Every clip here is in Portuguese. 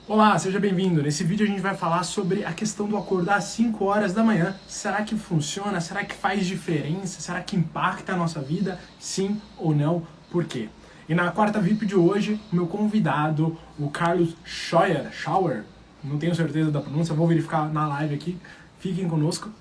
Olá, seja bem-vindo. Nesse vídeo a gente vai falar sobre a questão do acordar às 5 horas da manhã. Será que funciona? Será que faz diferença? Será que impacta a nossa vida? Sim ou não? Por quê? E na quarta VIP de hoje, o meu convidado, o Carlos Schauer, não tenho certeza da pronúncia, vou verificar na live aqui, fiquem conosco.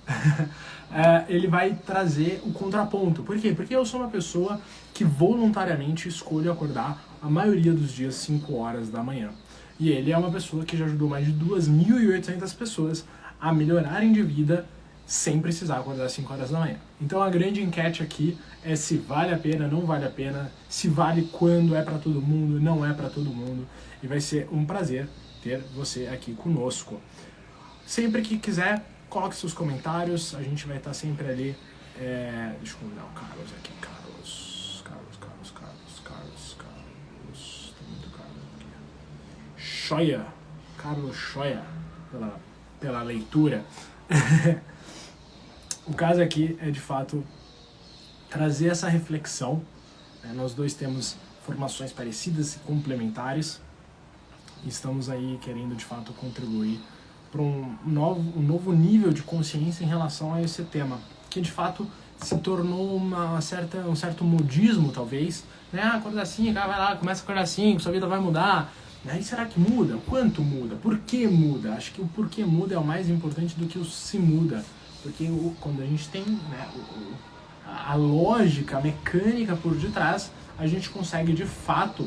Ele vai trazer o contraponto. Por quê? Porque eu sou uma pessoa que voluntariamente escolho acordar a maioria dos dias 5 horas da manhã. E ele é uma pessoa que já ajudou mais de 2.800 pessoas a melhorarem de vida sem precisar acordar às 5 horas da manhã. Então a grande enquete aqui é se vale a pena, não vale a pena, se vale quando é para todo mundo, não é para todo mundo. E vai ser um prazer ter você aqui conosco. Sempre que quiser, coloque seus comentários, a gente vai estar sempre ali. Deixa eu convidar o Carlos aqui. Tem muito Carlos aqui. Schoia, Carlos Schoia, pela leitura. O caso aqui é, de fato, trazer essa reflexão. Nós dois temos formações parecidas e complementares. E estamos aí querendo, de fato, contribuir para um novo nível de consciência em relação a esse tema, que, de fato, se tornou um certo modismo, talvez. Acordar 5, vai lá, começa a acordar 5, sua vida vai mudar. E será que muda? Quanto muda? Por que muda? Acho que o porquê muda é o mais importante do que o se muda. Porque quando a gente tem a lógica, a mecânica por detrás, a gente consegue, de fato,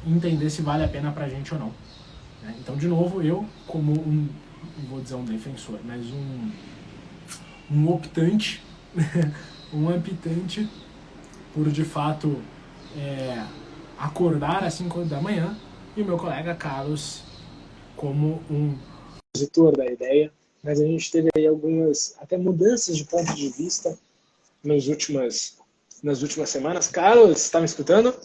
entender se vale a pena pra gente ou não. Então, de novo, eu, como não vou dizer um defensor, mas um optante, um optante por, de fato, acordar às 5 da manhã, e o meu colega Carlos como um opositor da ideia, mas a gente teve aí algumas até mudanças de ponto de vista nas últimas semanas. Carlos, está me escutando?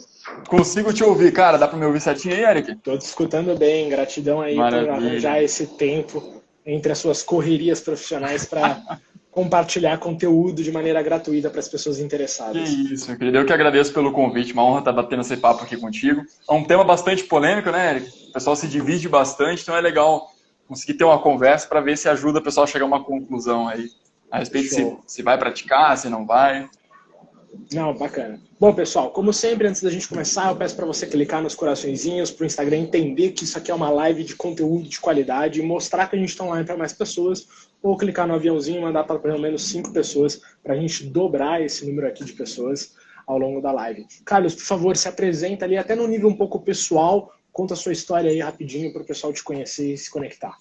Consigo te ouvir, cara. Dá pra me ouvir certinho aí, Eric? Estou te escutando bem. Gratidão aí por arranjar esse tempo entre as suas correrias profissionais para compartilhar conteúdo de maneira gratuita para as pessoas interessadas. Que isso, meu querido. Eu que agradeço pelo convite. Uma honra estar batendo esse papo aqui contigo. É um tema bastante polêmico, né, Eric? O pessoal se divide bastante, então é legal conseguir ter uma conversa para ver se ajuda o pessoal a chegar a uma conclusão aí a respeito se vai praticar, se não vai. Não, bacana. Bom, pessoal, como sempre, antes da gente começar, eu peço para você clicar nos coraçõezinhos, para o Instagram entender que isso aqui é uma live de conteúdo de qualidade e mostrar que a gente está online para mais pessoas, ou clicar no aviãozinho e mandar para pelo menos 5 pessoas, para a gente dobrar esse número aqui de pessoas ao longo da live. Carlos, por favor, se apresenta ali, até no nível um pouco pessoal, conta a sua história aí rapidinho para o pessoal te conhecer e se conectar.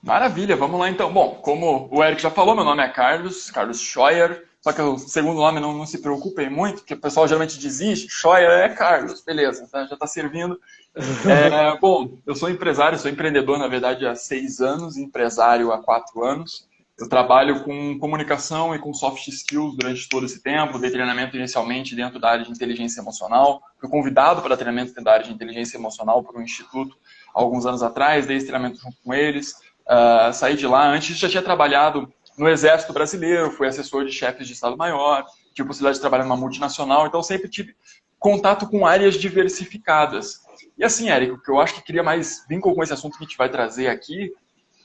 Maravilha, vamos lá então. Bom, como o Eric já falou, meu nome é Carlos Scheuer, só que o segundo nome não se preocupem muito, porque o pessoal geralmente desiste, Scheuer é Carlos, beleza, tá, já está servindo. Bom, eu sou empresário, sou empreendedor, na verdade, há 6 anos, empresário há 4 anos. Eu trabalho com comunicação e com soft skills durante todo esse tempo, dei treinamento inicialmente dentro da área de inteligência emocional, fui convidado para treinamento dentro da área de inteligência emocional por um instituto há alguns anos atrás, dei esse treinamento junto com eles. Saí de lá, antes já tinha trabalhado no Exército Brasileiro, fui assessor de chefes de Estado-Maior, tive a possibilidade de trabalhar numa multinacional, então sempre tive contato com áreas diversificadas. E assim, Érico, o que eu acho que queria mais vínculo com esse assunto que a gente vai trazer aqui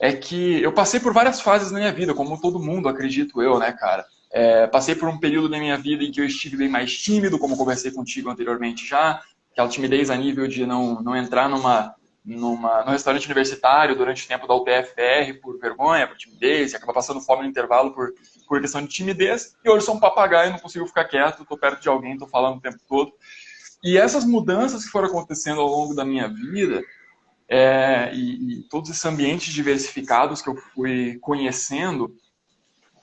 é que eu passei por várias fases na minha vida, como todo mundo, acredito eu, né, cara? Passei por um período na minha vida em que eu estive bem mais tímido, como conversei contigo anteriormente já, aquela timidez a nível de não entrar num restaurante universitário durante o tempo da UTFPR por vergonha, por timidez, e acaba passando fome no intervalo por questão de timidez, e hoje sou um papagaio, não consigo ficar quieto, estou perto de alguém, estou falando o tempo todo. E essas mudanças que foram acontecendo ao longo da minha vida, e todos esses ambientes diversificados que eu fui conhecendo,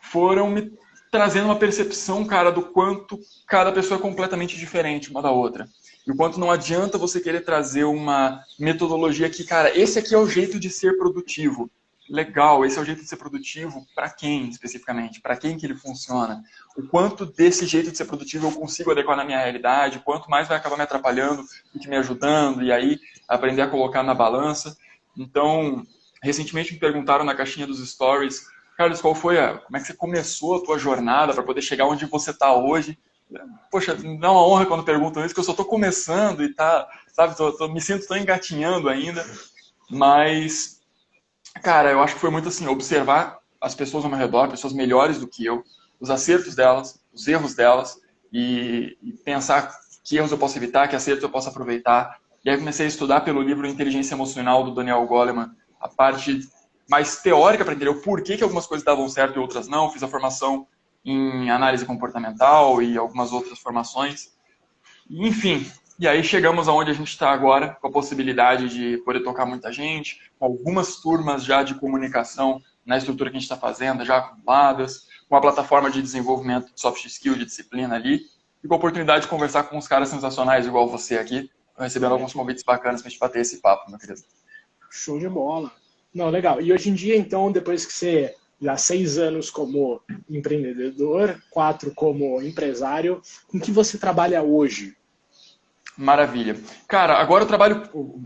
foram me trazendo uma percepção, cara, do quanto cada pessoa é completamente diferente uma da outra. E o quanto não adianta você querer trazer uma metodologia que, cara, esse aqui é o jeito de ser produtivo. Legal, esse é o jeito de ser produtivo para quem, especificamente? Para quem que ele funciona? O quanto desse jeito de ser produtivo eu consigo adequar na minha realidade, quanto mais vai acabar me atrapalhando do que me ajudando, e aí aprender a colocar na balança. Então, recentemente me perguntaram na caixinha dos stories: Carlos, como é que você começou a tua jornada para poder chegar onde você está hoje? Poxa, me dá uma honra quando perguntam isso, que eu só estou começando e tá, sabe, me sinto tão engatinhando ainda. Mas, cara, eu acho que foi muito assim, observar as pessoas ao meu redor, pessoas melhores do que eu, os acertos delas, os erros delas, e pensar que erros eu posso evitar, que acertos eu posso aproveitar. E aí comecei a estudar pelo livro Inteligência Emocional, do Daniel Goleman, a parte mais teórica para entender o porquê que algumas coisas davam certo e outras não. Fiz a formação em análise comportamental e algumas outras formações. Enfim, e aí chegamos aonde a gente está agora, com a possibilidade de poder tocar muita gente, com algumas turmas já de comunicação na estrutura que a gente está fazendo, já acumuladas, com a plataforma de desenvolvimento de soft skill, de disciplina ali, e com a oportunidade de conversar com uns caras sensacionais igual você aqui. Estou recebendo alguns convites bacanas para a gente bater esse papo, meu querido. Show de bola. Não, legal. E hoje em dia, então, depois que você já 6 anos como empreendedor, 4 como empresário, com que você trabalha hoje? Maravilha. Cara, agora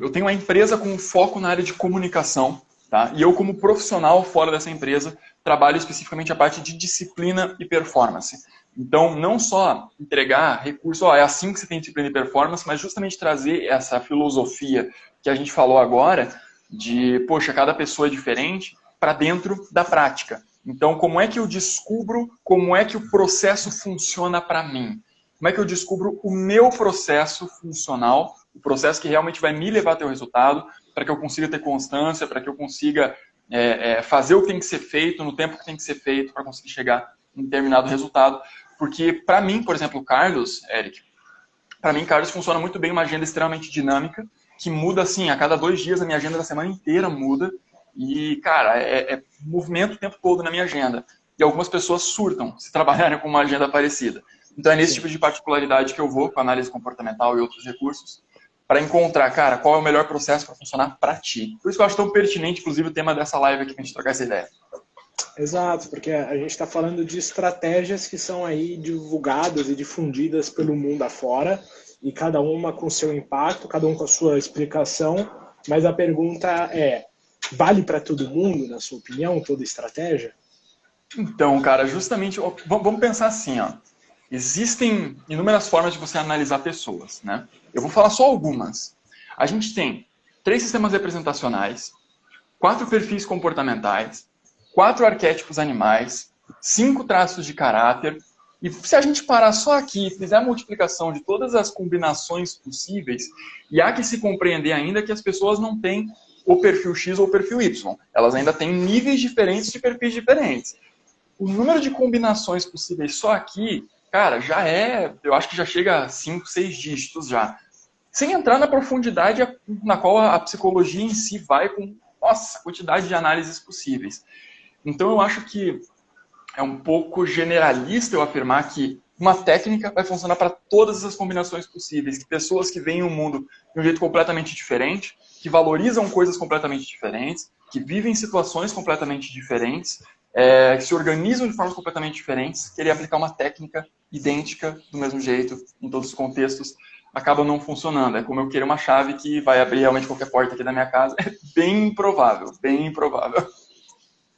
eu tenho uma empresa com foco na área de comunicação, tá? E eu, como profissional fora dessa empresa, trabalho especificamente a parte de disciplina e performance. Então, não só entregar recurso, é assim que você tem disciplina e performance, mas justamente trazer essa filosofia que a gente falou agora, de, poxa, cada pessoa é diferente, para dentro da prática. Então, como é que eu descubro como é que o processo funciona para mim? Como é que eu descubro o meu processo funcional, o processo que realmente vai me levar até o resultado, para que eu consiga ter constância, para que eu consiga fazer o que tem que ser feito, no tempo que tem que ser feito, para conseguir chegar em determinado resultado. Porque, para mim, por exemplo, Carlos, Eric, para mim, Carlos, funciona muito bem uma agenda extremamente dinâmica, que muda, assim, a cada 2 dias, a minha agenda da semana inteira muda. E, cara, é movimento o tempo todo na minha agenda. E algumas pessoas surtam se trabalharem com uma agenda parecida. Então é nesse tipo de particularidade que eu vou, com análise comportamental e outros recursos, para encontrar, cara, qual é o melhor processo para funcionar para ti. Por isso que eu acho tão pertinente, inclusive, o tema dessa live aqui, para a gente trocar essa ideia. Exato, porque a gente está falando de estratégias que são aí divulgadas e difundidas pelo mundo afora, e cada uma com seu impacto, cada um com a sua explicação, mas a pergunta é, vale para todo mundo, na sua opinião, toda estratégia? Então, cara, justamente, vamos pensar assim, ó. Existem inúmeras formas de você analisar pessoas, né? Eu vou falar só algumas. A gente tem 3 sistemas representacionais, 4 perfis comportamentais, 4 arquétipos animais, 5 traços de caráter. E se a gente parar só aqui e fizer a multiplicação de todas as combinações possíveis, e há que se compreender ainda que as pessoas não têm o perfil X ou o perfil Y. Elas ainda têm níveis diferentes de perfis diferentes. O número de combinações possíveis só aqui, cara, eu acho que já chega a 5, 6 dígitos já. Sem entrar na profundidade na qual a psicologia em si vai com, nossa, quantidade de análises possíveis. Então eu acho que é um pouco generalista eu afirmar que uma técnica vai funcionar para todas as combinações possíveis, que pessoas que veem o mundo de um jeito completamente diferente, que valorizam coisas completamente diferentes, que vivem situações completamente diferentes, que se organizam de formas completamente diferentes, querer aplicar uma técnica idêntica, do mesmo jeito, em todos os contextos, acaba não funcionando. É como eu querer uma chave que vai abrir realmente qualquer porta aqui da minha casa. É bem improvável, bem improvável.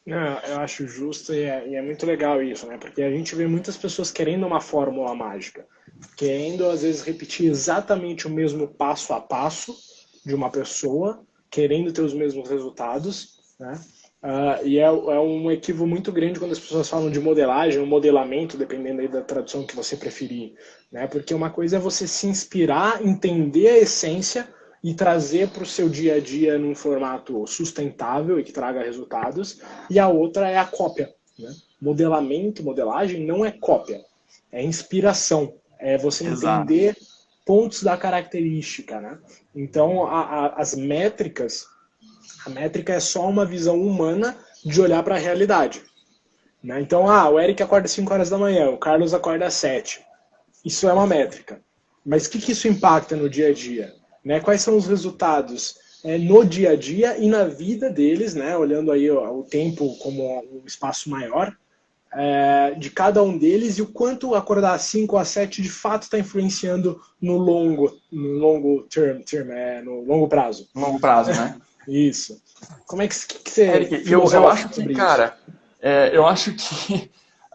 Não, eu acho justo e é muito legal isso, né? Porque a gente vê muitas pessoas querendo uma fórmula mágica, querendo às vezes repetir exatamente o mesmo passo a passo de uma pessoa, querendo ter os mesmos resultados, né? E é um equívoco muito grande quando as pessoas falam de modelagem, ou modelamento, dependendo aí da tradução que você preferir, né? Porque uma coisa é você se inspirar, entender a essência e trazer para o seu dia a dia num formato sustentável e que traga resultados, e a outra é a cópia, né? Modelagem não é cópia, é inspiração, é você entender pontos da característica, né? Então, as métricas, a métrica é só uma visão humana de olhar para a realidade, né? Então, o Eric acorda às 5 horas da manhã, o Carlos acorda às 7. Isso é uma métrica. Mas o que isso impacta no dia a dia? Né? Quais são os resultados no dia a dia e na vida deles, né? Olhando aí o tempo como um espaço maior, de cada um deles, e o quanto acordar às 5 ou às 7 de fato está influenciando no longo prazo. No longo prazo, né? Isso. Como é que você... Eric, eu acho que, cara, eu acho que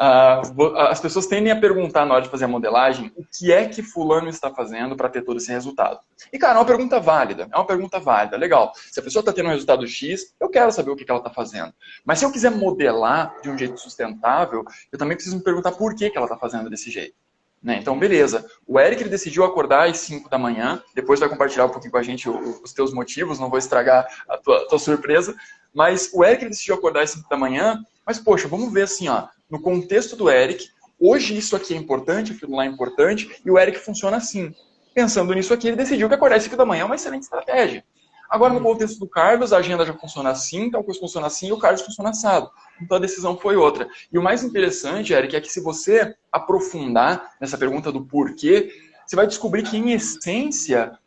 as pessoas tendem a perguntar na hora de fazer a modelagem o que é que fulano está fazendo para ter todo esse resultado. E, cara, é uma pergunta válida, legal. Se a pessoa está tendo um resultado X, eu quero saber o que ela está fazendo. Mas se eu quiser modelar de um jeito sustentável, eu também preciso me perguntar por que ela está fazendo desse jeito. Né? Então, beleza. O Eric ele decidiu acordar às 5 da manhã, depois vai compartilhar um pouquinho com a gente os teus motivos, não vou estragar a tua surpresa, mas o Eric ele decidiu acordar às 5 da manhã, mas, poxa, vamos ver assim, ó, no contexto do Eric, hoje isso aqui é importante, aquilo lá é importante, e o Eric funciona assim. Pensando nisso aqui, ele decidiu que acordar às 5 da manhã é uma excelente estratégia. Agora, no contexto do Carlos, a agenda já funciona assim, tal coisa funciona assim, e o Carlos funciona assado. Então, a decisão foi outra. E o mais interessante, Eric, é que se você aprofundar nessa pergunta do porquê, você vai descobrir que, em essência,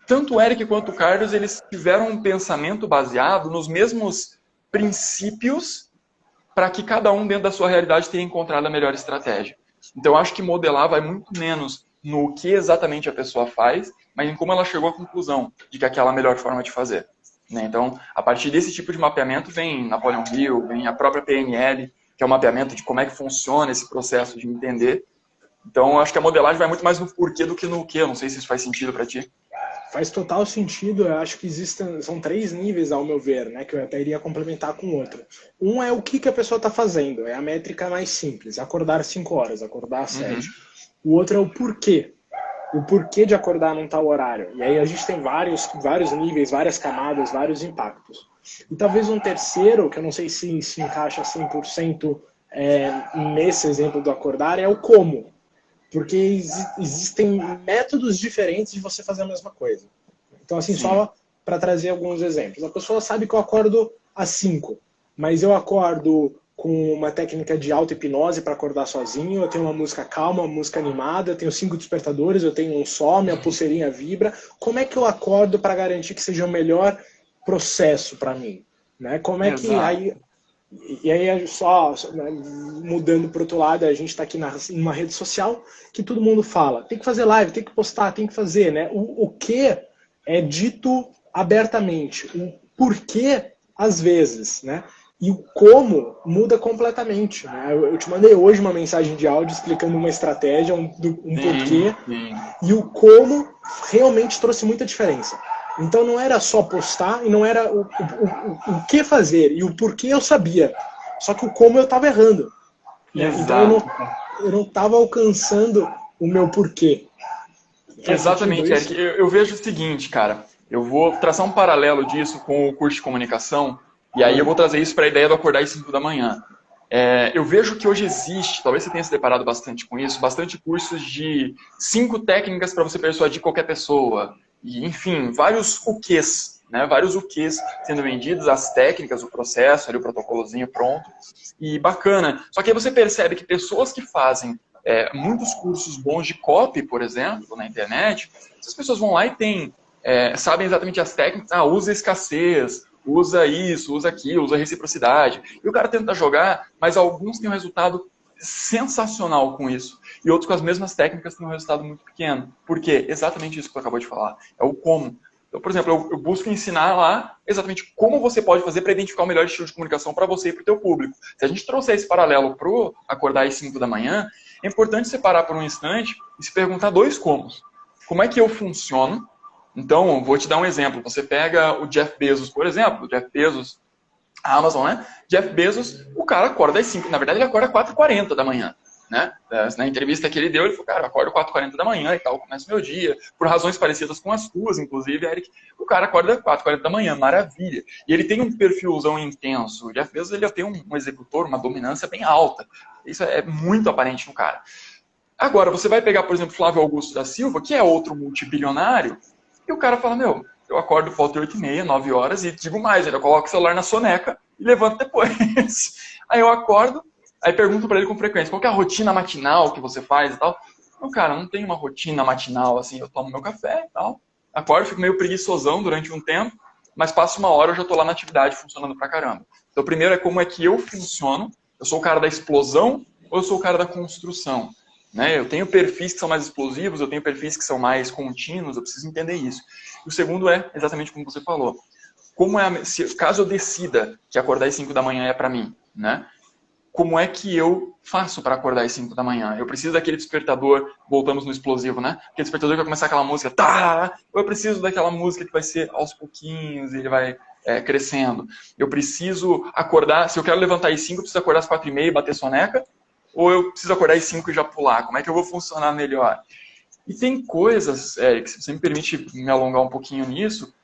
tanto o Eric quanto o Carlos, eles tiveram um pensamento baseado nos mesmos princípios para que cada um, dentro da sua realidade, tenha encontrado a melhor estratégia. Então, eu acho que modelar vai muito menos no que exatamente a pessoa faz, mas em como ela chegou à conclusão de que aquela é a melhor forma de fazer. Né? Então, a partir desse tipo de mapeamento vem Napoleon Hill, vem a própria PNL, que é o mapeamento de como é que funciona esse processo de entender. Então, eu acho que a modelagem vai muito mais no porquê do que no quê. Eu não sei se isso faz sentido para ti. Faz total sentido. Eu acho que são 3 níveis, ao meu ver, né, que eu até iria complementar com outro. Um é o que a pessoa está fazendo, é a métrica mais simples, acordar às 5 horas, acordar às 7. O outro é o porquê. O porquê de acordar num tal horário. E aí a gente tem vários níveis, várias camadas, vários impactos. E talvez um terceiro, que eu não sei se se encaixa 100% nesse exemplo do acordar, é o como. Porque existem métodos diferentes de você fazer a mesma coisa. Então, assim, só para trazer alguns exemplos. A pessoa sabe que eu acordo às 5, mas eu acordo com uma técnica de auto-hipnose para acordar sozinho, eu tenho uma música calma, uma música animada, eu tenho 5 despertadores, eu tenho um só, minha pulseirinha vibra. Como é que eu acordo para garantir que seja o melhor processo para mim? Né? Como é que... aí, só mudando para o outro lado, a gente está aqui numa rede social que todo mundo fala, tem que fazer live, tem que postar, tem que fazer, né? O que é dito abertamente, o porquê às vezes, né? E o como muda completamente, né? Eu te mandei hoje uma mensagem de áudio explicando uma estratégia, um porquê, e o como realmente trouxe muita diferença. Então não era só postar e não era o que fazer, e o porquê eu sabia. Só que o como eu estava errando. Então eu não estava alcançando o meu porquê. Exatamente, Eric. Eu vejo o seguinte, cara. Eu vou traçar um paralelo disso com o curso de comunicação, e aí eu vou trazer isso para a ideia do acordar às 5 da manhã. Eu vejo que hoje existe, talvez você tenha se deparado bastante com isso, bastante cursos de 5 técnicas para você persuadir qualquer pessoa. E, enfim, vários o quês, né? Vários o quês sendo vendidos, as técnicas, o processo, ali, o protocolozinho pronto. E bacana. Só que aí você percebe que pessoas que fazem muitos cursos bons de copy, por exemplo, na internet, essas pessoas vão lá e sabem exatamente as técnicas, usa escassez, usa isso, usa aquilo, usa reciprocidade. E o cara tenta jogar, mas alguns têm um resultado sensacional com isso. E outros com as mesmas técnicas têm um resultado muito pequeno. Por quê? Exatamente isso que tu acabou de falar. É o como. Então, por exemplo, eu busco ensinar lá exatamente como você pode fazer para identificar o melhor estilo de comunicação para você e para o teu público. Se a gente trouxer esse paralelo para acordar às 5 da manhã, é importante você parar por um instante e se perguntar 2 comos. Como é que eu funciono? Então, vou te dar um exemplo. Você pega o Jeff Bezos, por exemplo. O Jeff Bezos, a Amazon, né? Jeff Bezos, o cara acorda às 5. Na verdade, ele acorda às 4h40 da manhã. Né? Na entrevista que ele deu, ele falou, cara, eu acordo às 4h40 da manhã e tal, começa o meu dia. Por razões parecidas com as tuas, inclusive, Eric. O cara acorda às 4h40 da manhã, maravilha. E ele tem um perfilzão intenso. O Jeff Bezos, ele tem um executor, uma dominância bem alta. Isso é muito aparente no cara. Agora, você vai pegar, por exemplo, Flávio Augusto da Silva, que é outro multibilionário, e o cara fala, eu acordo, volta 8h30, 9 horas, e digo mais, eu coloco o celular na soneca e levanto depois. Aí eu acordo, aí pergunto pra ele com frequência, qual que é a rotina matinal que você faz e tal? Cara, não tem uma rotina matinal, assim, eu tomo meu café e tal, acordo, fico meio preguiçosão durante um tempo, mas passa 1 hora, eu já tô lá na atividade funcionando pra caramba. Então, primeiro é como é que eu funciono, eu sou o cara da explosão ou eu sou o cara da construção? Né? Eu tenho perfis que são mais explosivos, eu tenho perfis que são mais contínuos, eu preciso entender isso. E o segundo é, exatamente como você falou, caso eu decida que acordar às 5 da manhã é para mim, né? como é que eu faço para acordar às 5 da manhã? Eu preciso daquele despertador, voltamos no explosivo, né? Aquele despertador que vai começar aquela música, tá! Ou eu preciso daquela música que vai ser aos pouquinhos, ele vai crescendo. Eu preciso acordar, se eu quero levantar às 5, eu preciso acordar às 4h30 e bater soneca? Ou eu preciso acordar às 5 e já pular? Como é que eu vou funcionar melhor? E tem coisas, Eric, se você me permite me alongar um pouquinho nisso,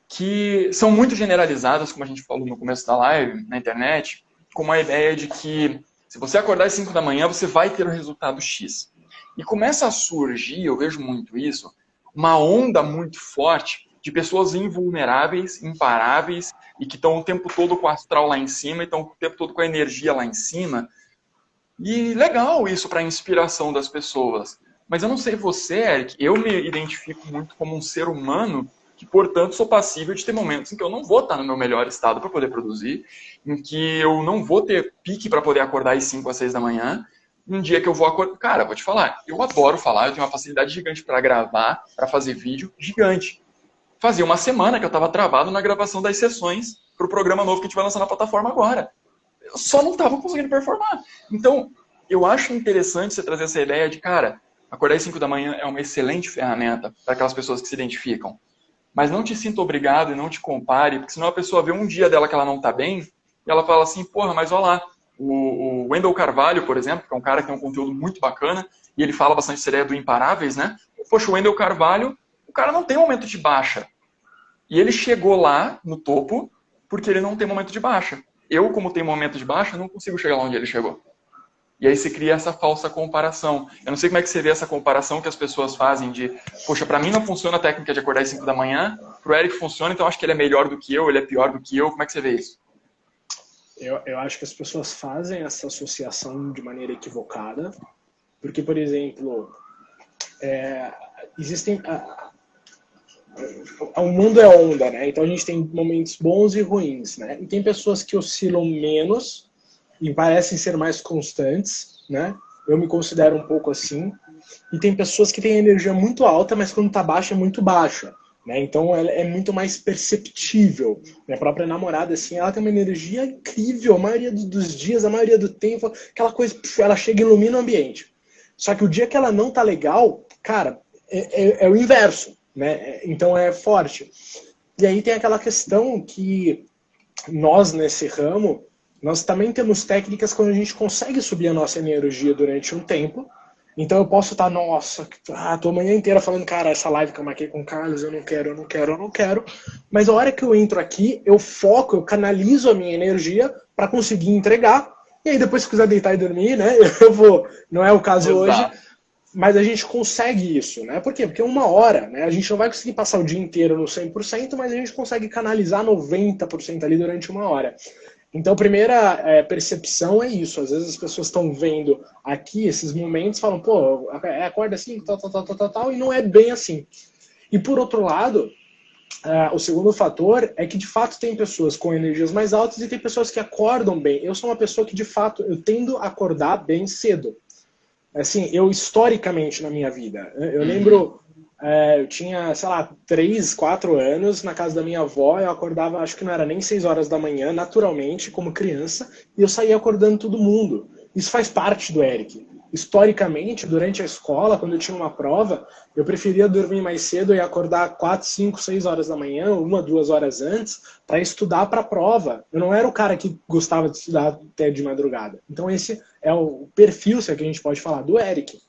que são muito generalizadas, como a gente falou no começo da live, na internet, como a ideia de que se você acordar às 5 da manhã, você vai ter o resultado X. E começa a surgir, eu vejo muito isso, uma onda muito forte de pessoas invulneráveis, imparáveis, e que estão o tempo todo com o astral lá em cima, e estão o tempo todo com a energia lá em cima. E legal isso para a inspiração das pessoas. Mas eu não sei você, Eric, eu me identifico muito como um ser humano que, portanto, sou passível de ter momentos em que eu não vou estar no meu melhor estado para poder produzir, em que eu não vou ter pique para poder acordar às 5 às 6 da manhã, um dia que eu vou acordar... Cara, vou te falar, eu adoro falar, eu tenho uma facilidade gigante para gravar, para fazer vídeo, gigante. Fazia uma semana que eu estava travado na gravação das sessões para o programa novo que a gente vai lançar na plataforma agora. Eu só não estava conseguindo performar. Então, eu acho interessante você trazer essa ideia de, cara, acordar às 5 da manhã é uma excelente ferramenta para aquelas pessoas que se identificam. Mas não te sinta obrigado e não te compare, porque senão a pessoa vê um dia dela que ela não está bem, e ela fala assim, porra, mas olha lá, o Wendell Carvalho, por exemplo, que é um cara que tem um conteúdo muito bacana, e ele fala bastante essa ideia do Imparáveis, né? Poxa, o Wendell Carvalho, o cara não tem momento de baixa. E ele chegou lá, no topo, porque ele não tem momento de baixa. Eu, como tenho momento de baixa, não consigo chegar lá onde ele chegou. E aí se cria essa falsa comparação. Eu não sei como é que você vê essa comparação que as pessoas fazem de, poxa, para mim não funciona a técnica de acordar às 5 da manhã, pro Eric funciona, então eu acho que ele é melhor do que eu, ele é pior do que eu. Como é que você vê isso? Eu acho que as pessoas fazem essa associação de maneira equivocada, porque, por exemplo, existem... O mundo é onda, né? Então a gente tem momentos bons e ruins, né? E tem pessoas que oscilam menos e parecem ser mais constantes, né? Eu me considero um pouco assim. E tem pessoas que têm energia muito alta, mas quando tá baixa é muito baixa, né? Então ela é muito mais perceptível. Minha própria namorada, assim, ela tem uma energia incrível, a maioria dos dias, a maioria do tempo, aquela coisa, ela chega e ilumina o ambiente. Só que o dia que ela não tá legal, cara, é o inverso, né? Então é forte. E aí tem aquela questão que nós, nesse ramo, nós também temos técnicas quando a gente consegue subir a nossa energia durante um tempo. Então eu posso estar, nossa, tô a manhã inteira falando, cara, essa live que eu marquei com o Carlos, eu não quero. Mas a hora que eu entro aqui, eu foco, eu canalizo a minha energia para conseguir entregar. E aí depois se quiser deitar e dormir, né, eu vou. Não é o caso hoje. Mas a gente consegue isso, né? Por quê? Porque 1 hora, né? A gente não vai conseguir passar o dia inteiro no 100%, mas a gente consegue canalizar 90% ali durante 1 hora. Então, a primeira percepção é isso. Às vezes as pessoas estão vendo aqui esses momentos, falam, pô, acorda assim, tal, e não é bem assim. E por outro lado, o segundo fator é que de fato tem pessoas com energias mais altas e tem pessoas que acordam bem. Eu sou uma pessoa que de fato, eu tendo a acordar bem cedo. Assim, eu historicamente na minha vida, eu lembro, eu tinha, sei lá, 3, 4 anos, na casa da minha avó, eu acordava, acho que não era nem 6 horas da manhã, naturalmente, como criança, e eu saía acordando todo mundo. Isso faz parte do Eric. Historicamente, durante a escola, quando eu tinha uma prova, eu preferia dormir mais cedo e acordar 4, 5, 6 horas da manhã, 1, 2 horas antes, para estudar para a prova. Eu não era o cara que gostava de estudar até de madrugada. Então esse é o perfil, se é que a gente pode falar, do Eric.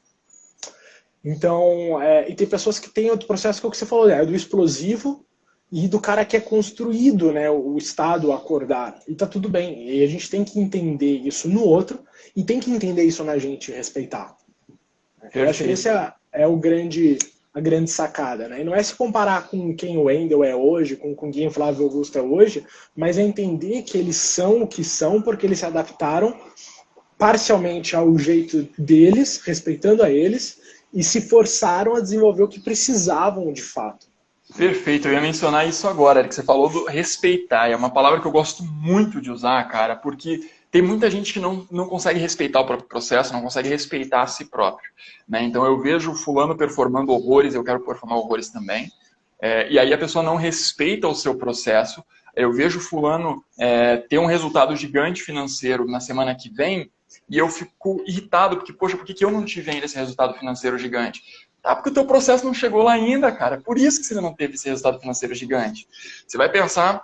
Então, e tem pessoas que têm outro processo que é o que você falou, do explosivo e do cara que é construído, né, o estado acordar. E tá tudo bem. E a gente tem que entender isso no outro e tem que entender isso na gente e respeitar. Eu acho que esse é a grande sacada, né? E não é se comparar com quem o Wendell é hoje, com quem o Flávio Augusto é hoje, mas é entender que eles são o que são porque eles se adaptaram parcialmente ao jeito deles, respeitando a eles, e se forçaram a desenvolver o que precisavam de fato. Perfeito, eu ia mencionar isso agora, que você falou do respeitar, é uma palavra que eu gosto muito de usar, cara, porque tem muita gente que não consegue respeitar o próprio processo, não consegue respeitar a si próprio, né? Então eu vejo fulano performando horrores, eu quero performar horrores também, E aí a pessoa não respeita o seu processo. Eu vejo fulano ter um resultado gigante financeiro na semana que vem e eu fico irritado, porque, poxa, por que eu não tive ainda esse resultado financeiro gigante? Tá, porque o teu processo não chegou lá ainda, cara. Por isso que você não teve esse resultado financeiro gigante. Você vai pensar,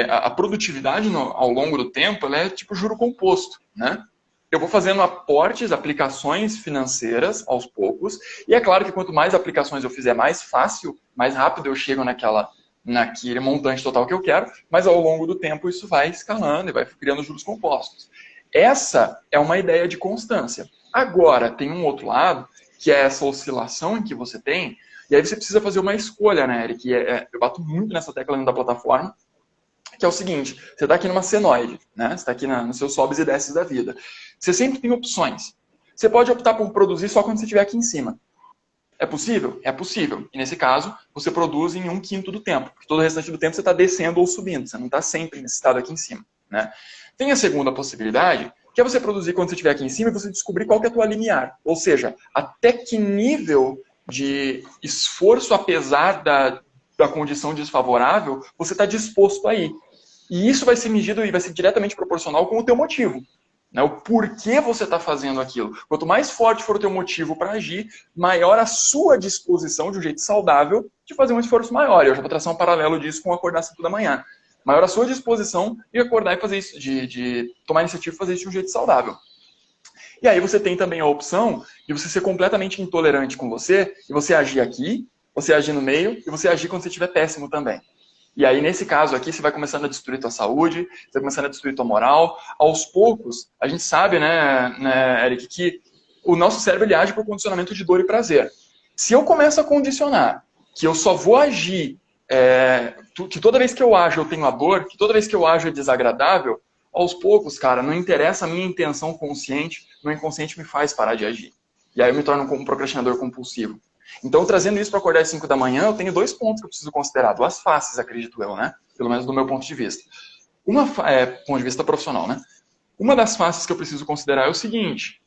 a produtividade ao longo do tempo, ela é tipo juro composto, né? Eu vou fazendo aportes, aplicações financeiras aos poucos, e é claro que quanto mais aplicações eu fizer, mais fácil, mais rápido eu chego naquele montante total que eu quero, mas ao longo do tempo isso vai escalando e vai criando juros compostos. Essa é uma ideia de constância. Agora, tem um outro lado, que é essa oscilação em que você tem, e aí você precisa fazer uma escolha, né, Eric? Eu bato muito nessa tecla dentro da plataforma, que é o seguinte, você está aqui numa senoide, né? Você está aqui nos seus sobes e desces da vida. Você sempre tem opções. Você pode optar por produzir só quando você estiver aqui em cima. É possível? É possível. E nesse caso, você produz em 1/5 do tempo. Porque todo o restante do tempo você está descendo ou subindo. Você não está sempre nesse estado aqui em cima, né? Tem a segunda possibilidade, que é você produzir quando você estiver aqui em cima e você descobrir qual que é a tua limiar. Ou seja, até que nível de esforço, apesar da condição desfavorável, você está disposto a ir. E isso vai ser medido e vai ser diretamente proporcional com o teu motivo. Né? O porquê você está fazendo aquilo. Quanto mais forte for o teu motivo para agir, maior a sua disposição, de um jeito saudável, de fazer um esforço maior. Eu já vou traçar um paralelo disso com acordar às 5 da manhã. Maior a sua disposição de acordar e fazer isso, de tomar a iniciativa e fazer isso de um jeito saudável. E aí você tem também a opção de você ser completamente intolerante com você, e você agir aqui, você agir no meio, e você agir quando você estiver péssimo também. E aí, nesse caso aqui, você vai começando a destruir tua saúde, você vai começando a destruir tua moral. Aos poucos, a gente sabe, né, Eric, que o nosso cérebro ele age por condicionamento de dor e prazer. Se eu começo a condicionar que eu só vou agir, que toda vez que eu ajo eu tenho a dor, que toda vez que eu ajo é desagradável, aos poucos, cara, não interessa a minha intenção consciente, meu inconsciente me faz parar de agir. E aí eu me torno um procrastinador compulsivo. Então, trazendo isso para acordar às 5 da manhã, eu tenho 2 pontos que eu preciso considerar, 2 faces, acredito eu, né? Pelo menos do meu ponto de vista. Ponto de vista profissional, né? Uma das faces que eu preciso considerar é o seguinte: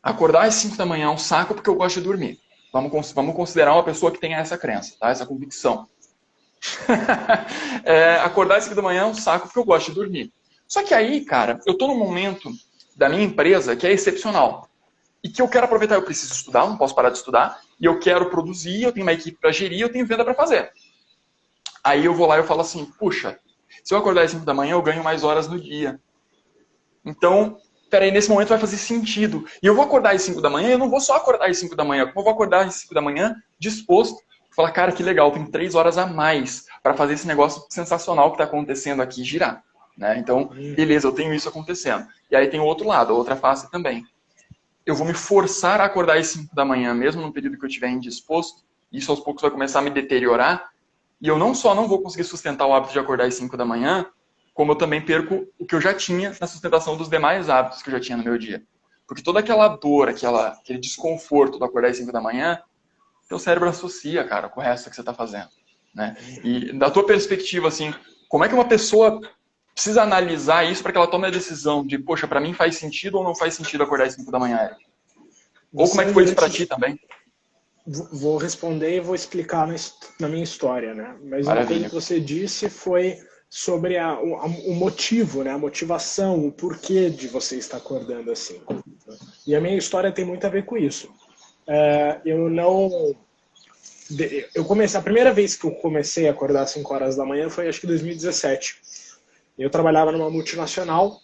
acordar às 5 da manhã é um saco porque eu gosto de dormir. Vamos considerar uma pessoa que tenha essa crença, tá? Essa convicção. Acordar às 5 da manhã é um saco porque eu gosto de dormir. Só que aí, cara, eu tô num momento da minha empresa que é excepcional. E que eu quero aproveitar, eu preciso estudar, não posso parar de estudar, e eu quero produzir, eu tenho uma equipe para gerir, eu tenho venda para fazer. Aí eu vou lá e eu falo assim, puxa, se eu acordar às 5 da manhã, eu ganho mais horas no dia. Então, peraí, nesse momento vai fazer sentido. E eu vou acordar às 5 da manhã, eu não vou só acordar às 5 da manhã, eu vou acordar às 5 da manhã disposto, falar, cara, que legal, tem 3 horas a mais para fazer esse negócio sensacional que está acontecendo aqui girar. Né? Então, beleza, eu tenho isso acontecendo. E aí tem o outro lado, a outra face também. Eu vou me forçar a acordar às 5 da manhã, mesmo no período que eu estiver indisposto, isso aos poucos vai começar a me deteriorar, e eu não só não vou conseguir sustentar o hábito de acordar às 5 da manhã, como eu também perco o que eu já tinha na sustentação dos demais hábitos que eu já tinha no meu dia. Porque toda aquela dor, aquele desconforto do acordar às 5 da manhã, teu cérebro associa, cara, com o resto que você está fazendo. Né? E da tua perspectiva, assim, como é que uma pessoa precisa analisar isso para que ela tome a decisão de, poxa, para mim faz sentido ou não faz sentido acordar às 5 da manhã, Eric? Ou como é que foi isso para ti também? Vou responder e vou explicar na minha história, né? Mas Maravilha. uma coisa que você disse foi sobre o motivo, né? A motivação, o porquê de você estar acordando assim. E a minha história tem muito a ver com isso. A primeira vez que eu comecei a acordar às 5 horas da manhã foi acho que 2017. Eu trabalhava numa multinacional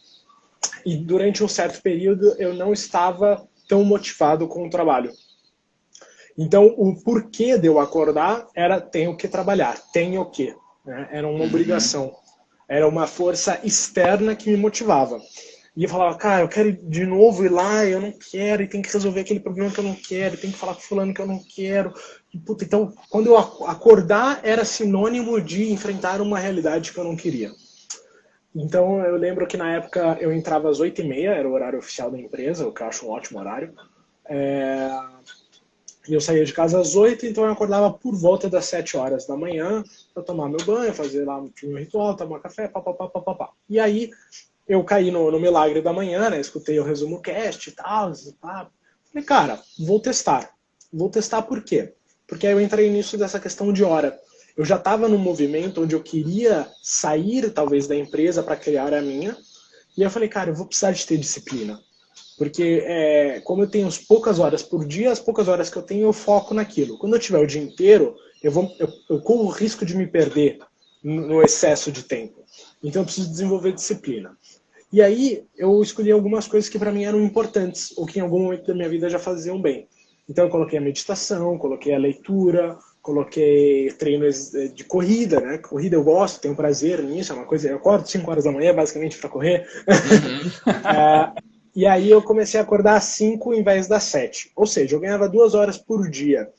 e durante um certo período eu não estava tão motivado com o trabalho. Então, o porquê de eu acordar era tenho que trabalhar, tenho que. Né? Era uma obrigação. Era uma força externa que me motivava. E eu falava, cara, eu quero de novo ir lá, eu não quero, e tem que resolver aquele problema que eu não quero, e tem que falar com fulano que eu não quero. E, puta, então, quando eu acordar, era sinônimo de enfrentar uma realidade que eu não queria. Então, eu lembro que na época eu entrava às 8h30, era o horário oficial da empresa, o que eu acho um ótimo horário. E eu saía de casa às 8, então eu acordava por volta das 7 horas da manhã para tomar meu banho, fazer lá meu ritual, tomar café, papapá. E aí eu caí no milagre da manhã, né? Escutei o resumo cast e tal. Falei, cara, vou testar. Vou testar por quê? Porque aí eu entrei nisso dessa questão de hora. eu já estava num movimento onde eu queria sair, talvez, da empresa para criar a minha. E eu falei, cara, eu vou precisar de ter disciplina. Porque como eu tenho poucas horas por dia, as poucas horas que eu tenho, eu foco naquilo. Quando eu tiver o dia inteiro, eu corro o risco de me perder no excesso de tempo. Então eu preciso desenvolver disciplina. E aí eu escolhi algumas coisas que para mim eram importantes, ou que em algum momento da minha vida já faziam bem. Então eu coloquei a meditação, coloquei a leitura, coloquei treinos de corrida, né? Corrida eu gosto, tenho prazer nisso, é uma coisa. Eu acordo 5 horas da manhã, basicamente, para correr. E aí eu comecei a acordar às 5 em vez das 7. Ou seja, eu ganhava 2 horas por dia.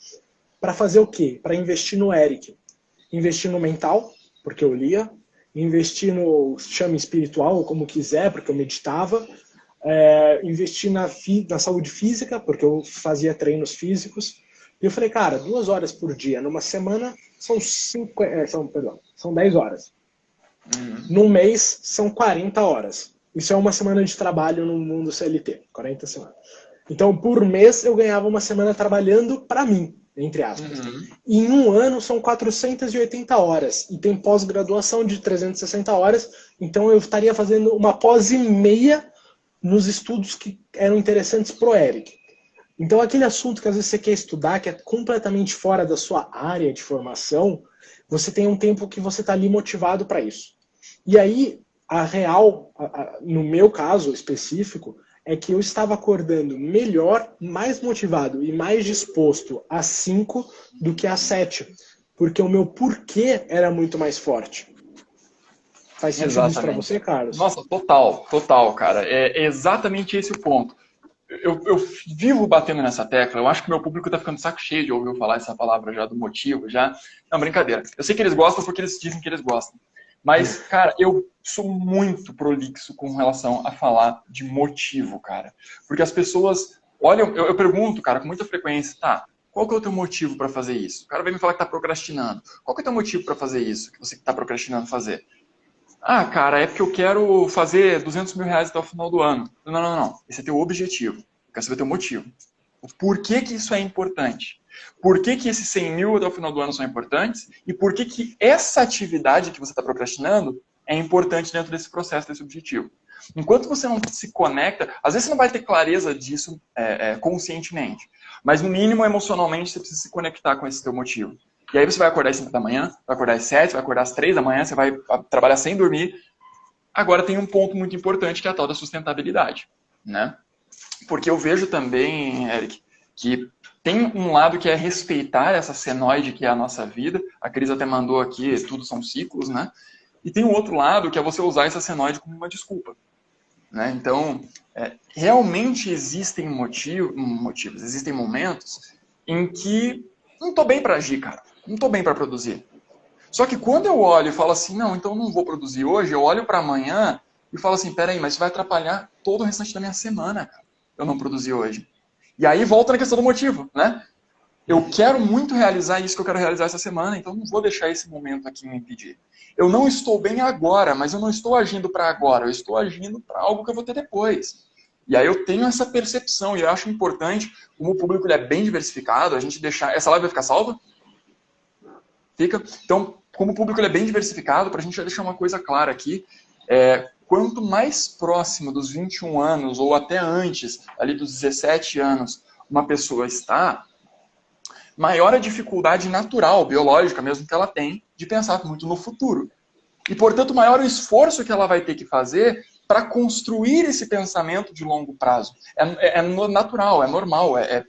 Para fazer o quê? Para investir no Eric. Investir no mental, porque eu lia. Investir no chame espiritual, ou como quiser, porque eu meditava. Investir na saúde física, porque eu fazia treinos físicos. E eu falei, cara, 2 horas por dia numa semana são 10 horas. Num mês são 40 horas. Isso é uma semana de trabalho no mundo CLT, 40 semanas. Então, por mês, eu ganhava uma semana trabalhando para mim, entre aspas. E em um ano, são 480 horas. E tem pós-graduação de 360 horas. Então, eu estaria fazendo uma pós e meia nos estudos que eram interessantes pro Eric. Então, aquele assunto que às vezes você quer estudar, que é completamente fora da sua área de formação, você tem um tempo que você está ali motivado para isso. E aí, a real, no meu caso específico, é que eu estava acordando melhor, mais motivado e mais disposto às 5 do que às 7. Porque o meu porquê era muito mais forte. Faz sentido isso para você, Carlos? Nossa, total, cara. É exatamente esse o ponto. Eu vivo batendo nessa tecla. Eu acho que meu público tá ficando de saco cheio de ouvir eu falar essa palavra já do motivo, já. Não, brincadeira. Eu sei que eles gostam porque eles dizem que eles gostam. Mas, cara, eu sou muito prolixo com relação a falar de motivo, cara. Porque as pessoas olham, eu pergunto, cara, com muita frequência, tá, qual que é o teu motivo para fazer isso? O cara vai me falar que tá procrastinando. Qual que é o teu motivo para fazer isso, que você tá procrastinando fazer? Ah, cara, é porque eu quero fazer 200 mil reais até o final do ano. Não. Esse é teu objetivo. Eu quero saber teu motivo. O porquê que isso é importante. Por que que esses 100 mil até o final do ano são importantes? E por que que essa atividade que você está procrastinando é importante dentro desse processo, desse objetivo? Enquanto você não se conecta, às vezes você não vai ter clareza disso conscientemente. Mas no mínimo, emocionalmente, você precisa se conectar com esse teu motivo. E aí você vai acordar às 5 da manhã, vai acordar às 7, vai acordar às 3 da manhã, você vai trabalhar sem dormir. Agora tem um ponto muito importante que é a tal da sustentabilidade, né? Porque eu vejo também, Eric, que tem um lado que é respeitar essa senoide que é a nossa vida. A Cris até mandou aqui, tudo são ciclos, né? E tem um outro lado que é você usar essa senoide como uma desculpa, né? Então, realmente existem motivos, existem momentos em que não estou bem para agir, cara. Não estou bem para produzir. Só que quando eu olho e falo assim, não, então não vou produzir hoje, eu olho para amanhã e falo assim, peraí, mas isso vai atrapalhar todo o restante da minha semana, cara. Eu não produzir hoje. E aí volta na questão do motivo, né? Eu quero muito realizar isso que eu quero realizar essa semana, então não vou deixar esse momento aqui me impedir. Eu não estou bem agora, mas eu não estou agindo para agora, eu estou agindo para algo que eu vou ter depois. E aí eu tenho essa percepção e eu acho importante, como o público ele é bem diversificado, a gente deixar... Essa live vai ficar salva? Fica. Então, como o público ele é bem diversificado, para a gente já deixar uma coisa clara aqui, quanto mais próximo dos 21 anos, ou até antes, ali dos 17 anos, uma pessoa está, maior a dificuldade natural, biológica mesmo, que ela tem de pensar muito no futuro. E, portanto, maior o esforço que ela vai ter que fazer para construir esse pensamento de longo prazo. É natural, é normal, é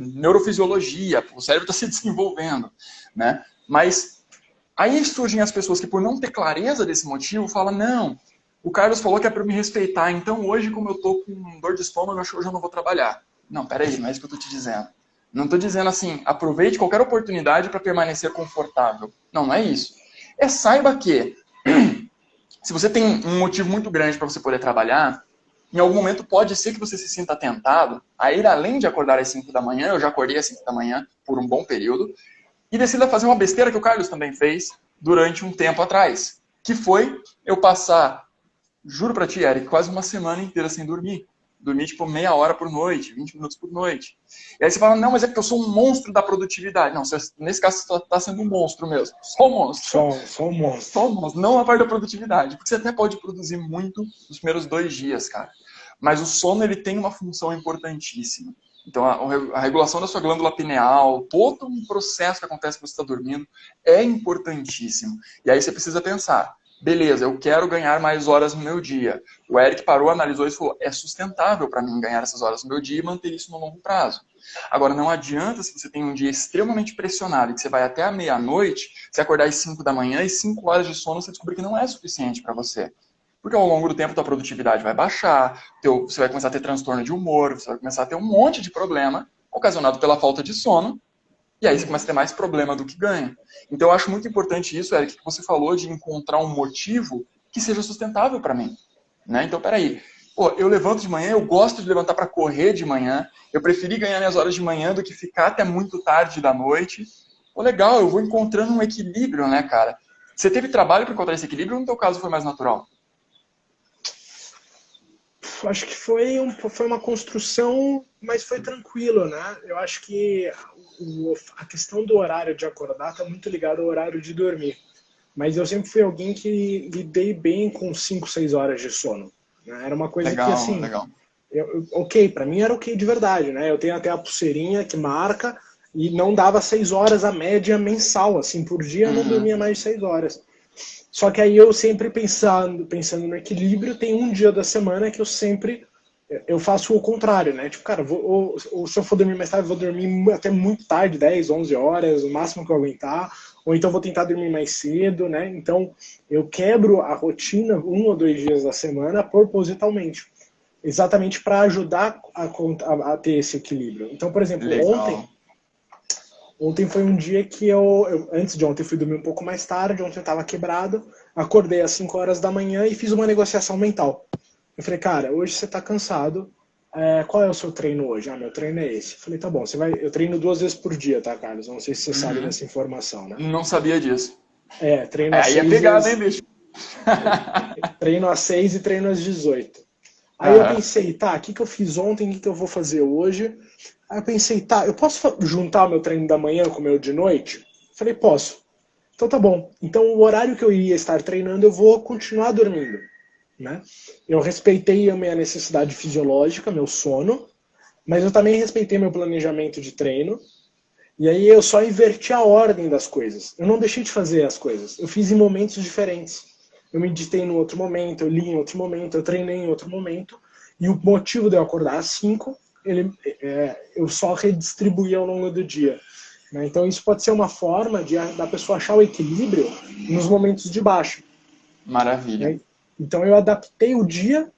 neurofisiologia, o cérebro está se desenvolvendo, né? Mas aí surgem as pessoas que, por não ter clareza desse motivo, falam, não, o Carlos falou que é para me respeitar, então hoje, como eu estou com dor de estômago, eu acho que hoje eu não vou trabalhar. Não, peraí, não é isso que eu estou te dizendo. Não estou dizendo assim, aproveite qualquer oportunidade para permanecer confortável. Não é isso. Saiba que, se você tem um motivo muito grande para você poder trabalhar, em algum momento pode ser que você se sinta tentado a ir além de acordar às 5 da manhã, eu já acordei às 5 da manhã por um bom período, e decida fazer uma besteira que o Carlos também fez durante um tempo atrás, que foi eu passar, juro pra ti, Eric, quase uma semana inteira sem dormir. dormir tipo meia hora por noite, 20 minutos por noite. E aí você fala, não, mas é porque eu sou um monstro da produtividade. Não, nesse caso você está sendo um monstro mesmo. Só um monstro. Só um monstro. Só um monstro, não a parte da produtividade. Porque você até pode produzir muito nos primeiros 2 dias, cara. Mas o sono, ele tem uma função importantíssima. Então, a regulação da sua glândula pineal, todo um processo que acontece quando você está dormindo, é importantíssimo. E aí você precisa pensar, beleza, eu quero ganhar mais horas no meu dia. O Eric parou, analisou isso e falou, é sustentável para mim ganhar essas horas no meu dia e manter isso no longo prazo. Agora, não adianta se você tem um dia extremamente pressionado e que você vai até a meia-noite, você acordar às 5 da manhã e 5 horas de sono você descobrir que não é suficiente para você. Porque ao longo do tempo, tua produtividade vai baixar, você vai começar a ter transtorno de humor, você vai começar a ter um monte de problema ocasionado pela falta de sono, e aí você começa a ter mais problema do que ganha. Então eu acho muito importante isso, Eric, que você falou de encontrar um motivo que seja sustentável para mim. Né? Então, peraí, eu levanto de manhã, eu gosto de levantar para correr de manhã, eu preferi ganhar minhas horas de manhã do que ficar até muito tarde da noite. Legal, eu vou encontrando um equilíbrio, né, cara? Você teve trabalho para encontrar esse equilíbrio ou no teu caso foi mais natural? Acho que foi uma construção, mas foi tranquilo, né? Eu acho que a questão do horário de acordar está muito ligada ao horário de dormir. Mas eu sempre fui alguém que lidei bem com 5, 6 horas de sono. Né? Era uma coisa Legal, que, assim, legal. Ok, para mim era ok de verdade, né? Eu tenho até a pulseirinha que marca e não dava 6 horas a média mensal, assim, por dia eu não dormia mais de 6 horas. Só que aí eu sempre pensando no equilíbrio, tem um dia da semana que eu faço o contrário, né? Tipo, cara, ou se eu for dormir mais tarde, eu vou dormir até muito tarde, 10, 11 horas, o máximo que eu aguentar, ou então vou tentar dormir mais cedo, né? Então eu quebro a rotina 1 ou 2 dias da semana propositalmente, exatamente para ajudar a ter esse equilíbrio. Então, por exemplo, Legal. Ontem foi um dia que antes de ontem, fui dormir um pouco mais tarde, ontem eu estava quebrado, acordei às 5 horas da manhã e fiz uma negociação mental. Eu falei, cara, hoje você está cansado, qual é o seu treino hoje? Ah, meu treino é esse. Eu falei, tá bom, eu treino 2 vezes por dia, tá, Carlos? Não sei se você sabe dessa informação, né? Não sabia disso. Treino às 6 aí é pegado, hein, bicho? Treino às 6 e treino às 18. Aí eu pensei, tá, o que eu fiz ontem, o que eu vou fazer hoje? Aí eu pensei, tá, eu posso juntar o meu treino da manhã com o meu de noite? Falei, posso. Então tá bom. Então o horário que eu iria estar treinando, eu vou continuar dormindo. Né? Eu respeitei a minha necessidade fisiológica, meu sono, mas eu também respeitei meu planejamento de treino. E aí eu só inverti a ordem das coisas. Eu não deixei de fazer as coisas. Eu fiz em momentos diferentes. Eu meditei em outro momento, eu li em outro momento, eu treinei em outro momento. E o motivo de eu acordar às 5, eu só redistribuí ao longo do dia. Né? Então isso pode ser uma forma da pessoa achar o equilíbrio nos momentos de baixa. Maravilha. Né? Então eu adaptei o dia,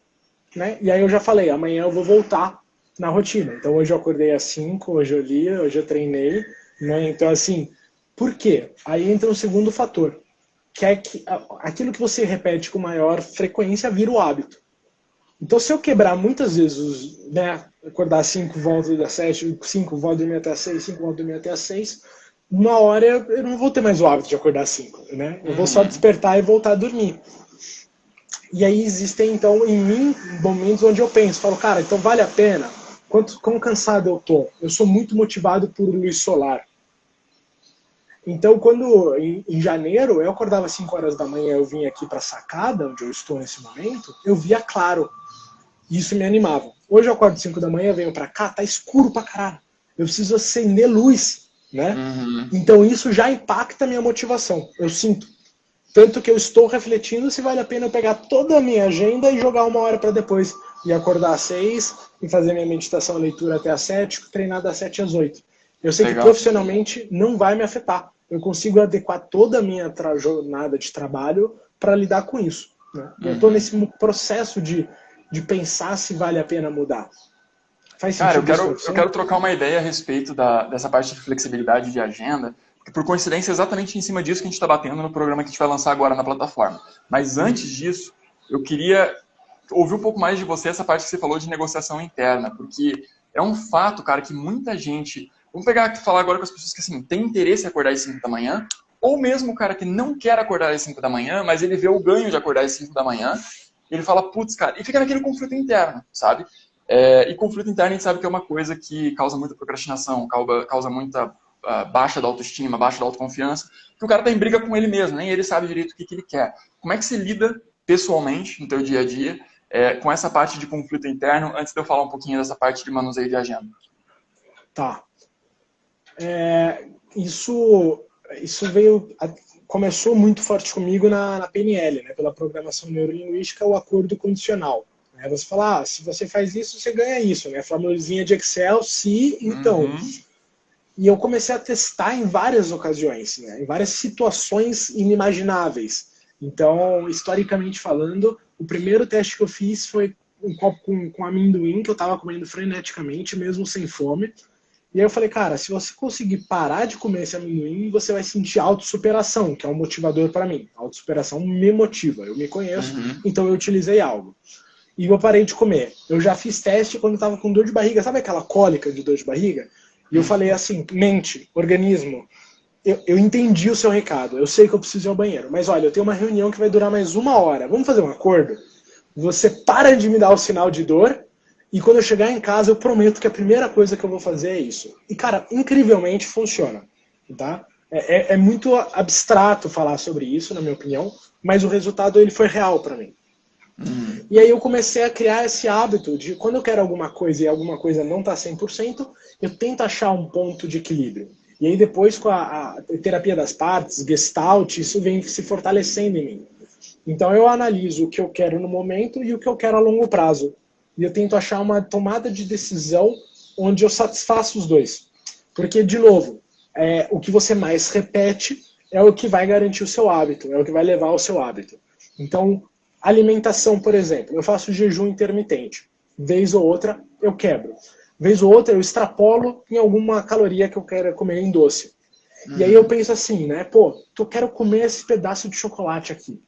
né? E aí eu já falei, amanhã eu vou voltar na rotina. Então hoje eu acordei às 5, hoje eu li, hoje eu treinei. Né? Então assim, por quê? Aí entra um segundo fator, que é que aquilo que você repete com maior frequência vira o hábito. Então se eu quebrar muitas vezes, né, acordar às 5, volto às 7, 5, volto dormir até às 6, 5, volto dormir até às 6, uma hora eu não vou ter mais o hábito de acordar às 5, né? Eu vou só despertar e voltar a dormir. E aí existem, então, em mim, momentos onde eu penso, falo, cara, então vale a pena? Quão cansado eu tô? Eu sou muito motivado por luz solar. Então, quando em janeiro eu acordava às 5 horas da manhã, eu vinha aqui para a sacada, onde eu estou nesse momento, eu via claro. E isso me animava. Hoje eu acordo às 5 da manhã, venho para cá, tá escuro pra caralho. Eu preciso acender luz, né? Então isso já impacta a minha motivação. Eu sinto. Tanto que eu estou refletindo se vale a pena eu pegar toda a minha agenda e jogar 1 hora para depois. E acordar às 6, e fazer minha meditação e leitura até às 7, treinar das 7 às 8. Eu sei que profissionalmente não vai me afetar. Eu consigo adequar toda a minha jornada de trabalho para lidar com isso. Né? Eu estou nesse processo de pensar se vale a pena mudar. Faz sentido? Cara, eu quero trocar uma ideia a respeito dessa parte de flexibilidade de agenda, porque por coincidência é exatamente em cima disso que a gente está batendo no programa que a gente vai lançar agora na plataforma. Mas antes disso, eu queria ouvir um pouco mais de você essa parte que você falou de negociação interna, porque é um fato, cara, que muita gente... Vamos falar agora com as pessoas que assim, têm interesse em acordar às 5 da manhã, ou mesmo o cara que não quer acordar às 5 da manhã, mas ele vê o ganho de acordar às 5 da manhã, e ele fala, putz, cara, e fica naquele conflito interno, sabe? E conflito interno a gente sabe que é uma coisa que causa muita procrastinação, causa muita baixa da autoestima, baixa da autoconfiança, que o cara tá em briga com ele mesmo, nem ele sabe direito o que ele quer. Como é que você lida pessoalmente, no teu dia a dia, com essa parte de conflito interno, antes de eu falar um pouquinho dessa parte de manuseio de agenda? Tá. Isso começou muito forte comigo na PNL, né, pela programação neurolinguística, o acordo condicional. Né? Você fala, se você faz isso, você ganha isso. Né? Formulazinha de Excel, se, então. E eu comecei a testar em várias ocasiões, né, em várias situações inimagináveis. Então, historicamente falando, o primeiro teste que eu fiz foi um copo com amendoim, que eu estava comendo freneticamente, mesmo sem fome. E aí eu falei, cara, se você conseguir parar de comer esse amendoim, você vai sentir autossuperação, que é um motivador para mim. Autossuperação me motiva, eu me conheço, então eu utilizei algo. E eu parei de comer. Eu já fiz teste quando eu estava com dor de barriga, sabe aquela cólica de dor de barriga? E eu falei assim, mente, organismo, eu entendi o seu recado, eu sei que eu preciso ir ao banheiro, mas olha, eu tenho uma reunião que vai durar mais 1 hora, vamos fazer um acordo? Você para de me dar o sinal de dor, e quando eu chegar em casa, eu prometo que a primeira coisa que eu vou fazer é isso. E, cara, incrivelmente funciona. Tá? É muito abstrato falar sobre isso, na minha opinião, mas o resultado ele foi real para mim. E aí eu comecei a criar esse hábito de, quando eu quero alguma coisa e alguma coisa não está 100%, eu tento achar um ponto de equilíbrio. E aí depois, com a terapia das partes, Gestalt, isso vem se fortalecendo em mim. Então eu analiso o que eu quero no momento e o que eu quero a longo prazo. E eu tento achar uma tomada de decisão onde eu satisfaço os dois. Porque, de novo, o que você mais repete é o que vai garantir o seu hábito, é o que vai levar ao seu hábito. Então, alimentação, por exemplo, eu faço jejum intermitente. Vez ou outra, eu quebro. Vez ou outra, eu extrapolo em alguma caloria que eu quero comer em doce. E aí eu penso assim, né? Pô, eu quero comer esse pedaço de chocolate aqui.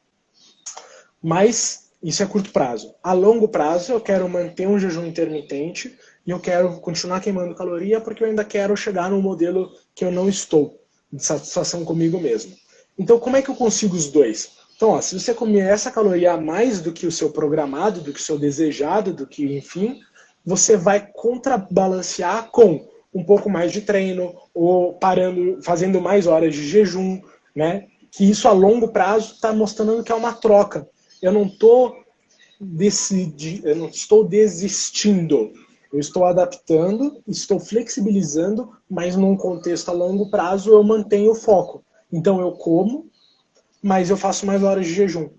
Mas isso é curto prazo. A longo prazo, eu quero manter um jejum intermitente e eu quero continuar queimando caloria porque eu ainda quero chegar num modelo que eu não estou, de satisfação comigo mesmo. Então, como é que eu consigo os dois? Então, ó, se você comer essa caloria a mais do que o seu programado, do que o seu desejado, do que, enfim, você vai contrabalancear com um pouco mais de treino ou fazendo mais horas de jejum, né? Que isso a longo prazo está mostrando que é uma troca. Eu não estou desistindo. Eu estou adaptando, estou flexibilizando, mas num contexto a longo prazo eu mantenho o foco. Então eu como, mas eu faço mais horas de jejum.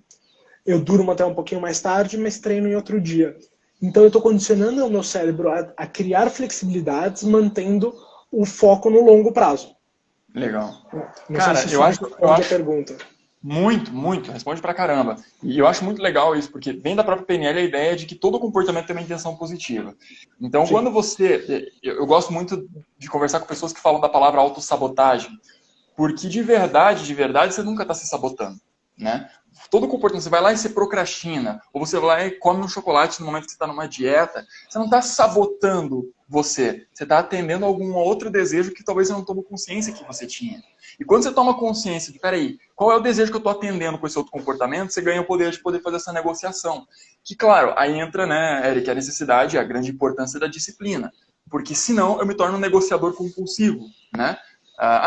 Eu durmo até um pouquinho mais tarde, mas treino em outro dia. Então eu estou condicionando o meu cérebro a criar flexibilidades, mantendo o foco no longo prazo. Legal. Não sei se isso responde a pergunta. Muito, responde pra caramba. E eu acho muito legal isso, porque vem da própria PNL a ideia de que todo comportamento tem uma intenção positiva. Então, sim, quando você... Eu gosto muito de conversar com pessoas que falam da palavra autossabotagem, porque de verdade, você nunca está se sabotando, né? Todo comportamento, você vai lá e você procrastina, ou você vai lá e come um chocolate no momento que você está numa dieta, você não está sabotando você está atendendo a algum outro desejo que talvez você não tome consciência que você tinha. E quando você toma consciência de, peraí, qual é o desejo que eu estou atendendo com esse outro comportamento, você ganha o poder de poder fazer essa negociação. Que, claro, aí entra, né, Eric, a necessidade, a grande importância da disciplina. Porque senão eu me torno um negociador compulsivo, né?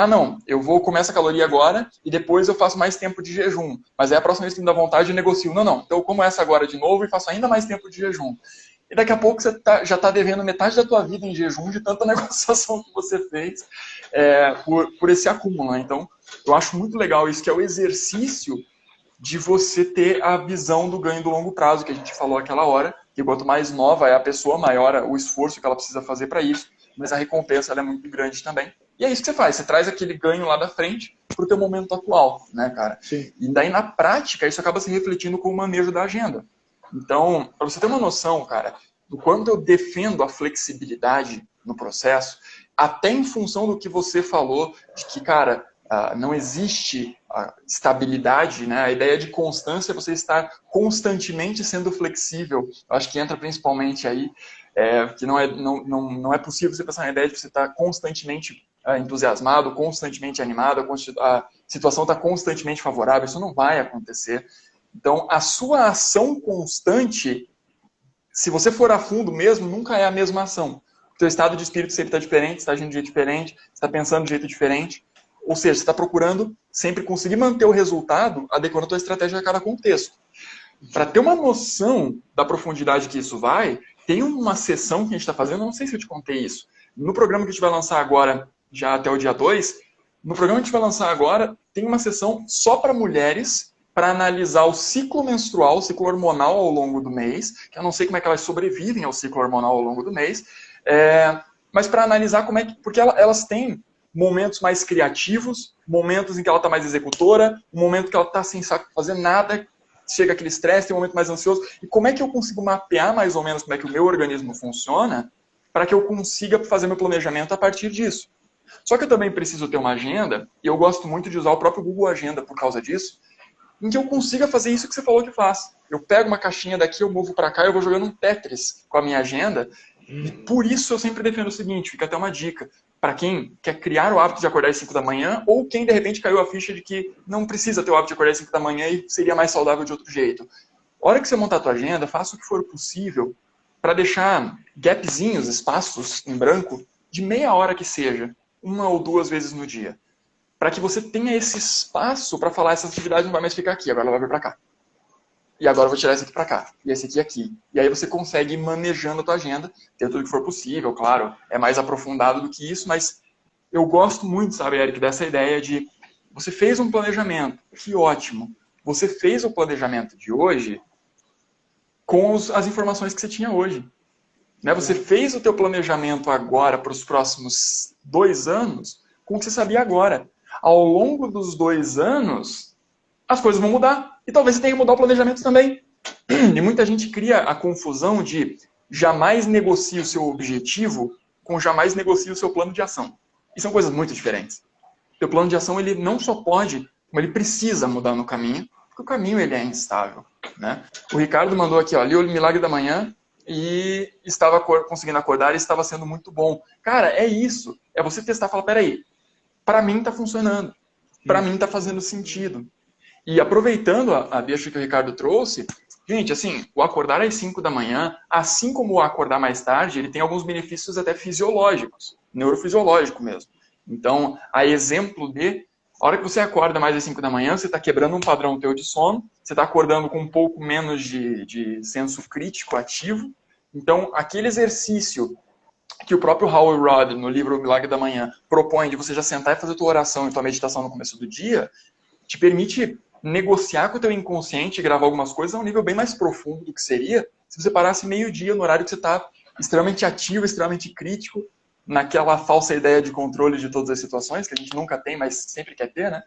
Não, eu vou comer essa caloria agora e depois eu faço mais tempo de jejum. Mas aí a próxima vez que me dá vontade eu negocio. Não, então eu como essa agora de novo e faço ainda mais tempo de jejum. E daqui a pouco você já está devendo metade da tua vida em jejum de tanta negociação que você fez por esse acúmulo. Né? Então, eu acho muito legal isso, que é o exercício de você ter a visão do ganho do longo prazo, que a gente falou aquela hora, que quanto mais nova é a pessoa, maior o esforço que ela precisa fazer para isso, mas a recompensa ela é muito grande também. E é isso que você faz, você traz aquele ganho lá da frente para o teu momento atual, né, cara? Sim. E daí, na prática, isso acaba se refletindo com o manejo da agenda. Então, para você ter uma noção, cara, do quanto eu defendo a flexibilidade no processo, até em função do que você falou, de que, cara, não existe estabilidade, né? A ideia de constância é você estar constantemente sendo flexível. Eu acho que entra principalmente aí, que não é possível você pensar na ideia de você estar constantemente entusiasmado, constantemente animado, a situação está constantemente favorável, isso não vai acontecer. Então, a sua ação constante se você for a fundo mesmo, nunca é a mesma ação. O teu estado de espírito sempre está diferente, você está agindo de jeito diferente, você está pensando de jeito diferente. Ou seja, você está procurando sempre conseguir manter o resultado adequando a tua estratégia a cada contexto. Para ter uma noção da profundidade que isso vai, tem uma sessão que a gente está fazendo, não sei se eu te contei isso. No programa que a gente vai lançar agora, já até o dia 2, no programa que a gente vai lançar agora, tem uma sessão só para mulheres, para analisar o ciclo menstrual, o ciclo hormonal ao longo do mês, que eu não sei como é que elas sobrevivem ao ciclo hormonal ao longo do mês, mas para analisar como é que... Porque elas têm momentos mais criativos, momentos em que ela está mais executora, um momento que ela está sem saco fazer nada, chega aquele estresse, tem um momento mais ansioso. E como é que eu consigo mapear mais ou menos como é que o meu organismo funciona para que eu consiga fazer meu planejamento a partir disso? Só que eu também preciso ter uma agenda, e eu gosto muito de usar o próprio Google Agenda por causa disso, em que eu consiga fazer isso que você falou que faz. Eu pego uma caixinha daqui, eu movo para cá, eu vou jogando um Tetris com a minha agenda, e por isso eu sempre defendo o seguinte, fica até uma dica, para quem quer criar o hábito de acordar às 5 da manhã, ou quem de repente caiu a ficha de que não precisa ter o hábito de acordar às 5 da manhã e seria mais saudável de outro jeito. A hora que você montar a tua agenda, faça o que for possível para deixar gapzinhos, espaços em branco, de meia hora que seja, 1 ou 2 vezes no dia. Para que você tenha esse espaço para falar, essa atividade não vai mais ficar aqui, agora ela vai vir para cá. E agora eu vou tirar esse aqui para cá, e esse aqui. E aí você consegue ir manejando a tua agenda, dentro do que for possível, claro. É mais aprofundado do que isso, mas eu gosto muito, sabe, Eric, dessa ideia de você fez um planejamento, que ótimo. Você fez o planejamento de hoje com as informações que você tinha hoje. Né? Você fez o teu planejamento agora para os próximos 2 anos com o que você sabia agora. Ao longo dos 2 anos, as coisas vão mudar. E talvez você tenha que mudar o planejamento também. E muita gente cria a confusão de jamais negocie o seu objetivo com jamais negocie o seu plano de ação. E são coisas muito diferentes. O teu plano de ação, ele não só pode, como ele precisa mudar no caminho, porque o caminho ele é instável. Né? O Ricardo mandou aqui, ó, li o Milagre da Manhã e estava conseguindo acordar e estava sendo muito bom. Cara, é isso. É você testar e falar, peraí, para mim está funcionando. Para mim está fazendo sentido. E aproveitando a deixa que o Ricardo trouxe, gente, assim, o acordar às 5 da manhã, assim como o acordar mais tarde, ele tem alguns benefícios até fisiológicos, neurofisiológico mesmo. Então, a exemplo de, a hora que você acorda mais às 5 da manhã, você está quebrando um padrão teu de sono, você está acordando com um pouco menos de senso crítico ativo. Então, aquele exercício que o próprio Howard Rodden, no livro O Milagre da Manhã, propõe de você já sentar e fazer tua oração e tua meditação no começo do dia, te permite negociar com o teu inconsciente e gravar algumas coisas a um nível bem mais profundo do que seria se você parasse meio-dia no horário que você está extremamente ativo, extremamente crítico, naquela falsa ideia de controle de todas as situações, que a gente nunca tem, mas sempre quer ter, né?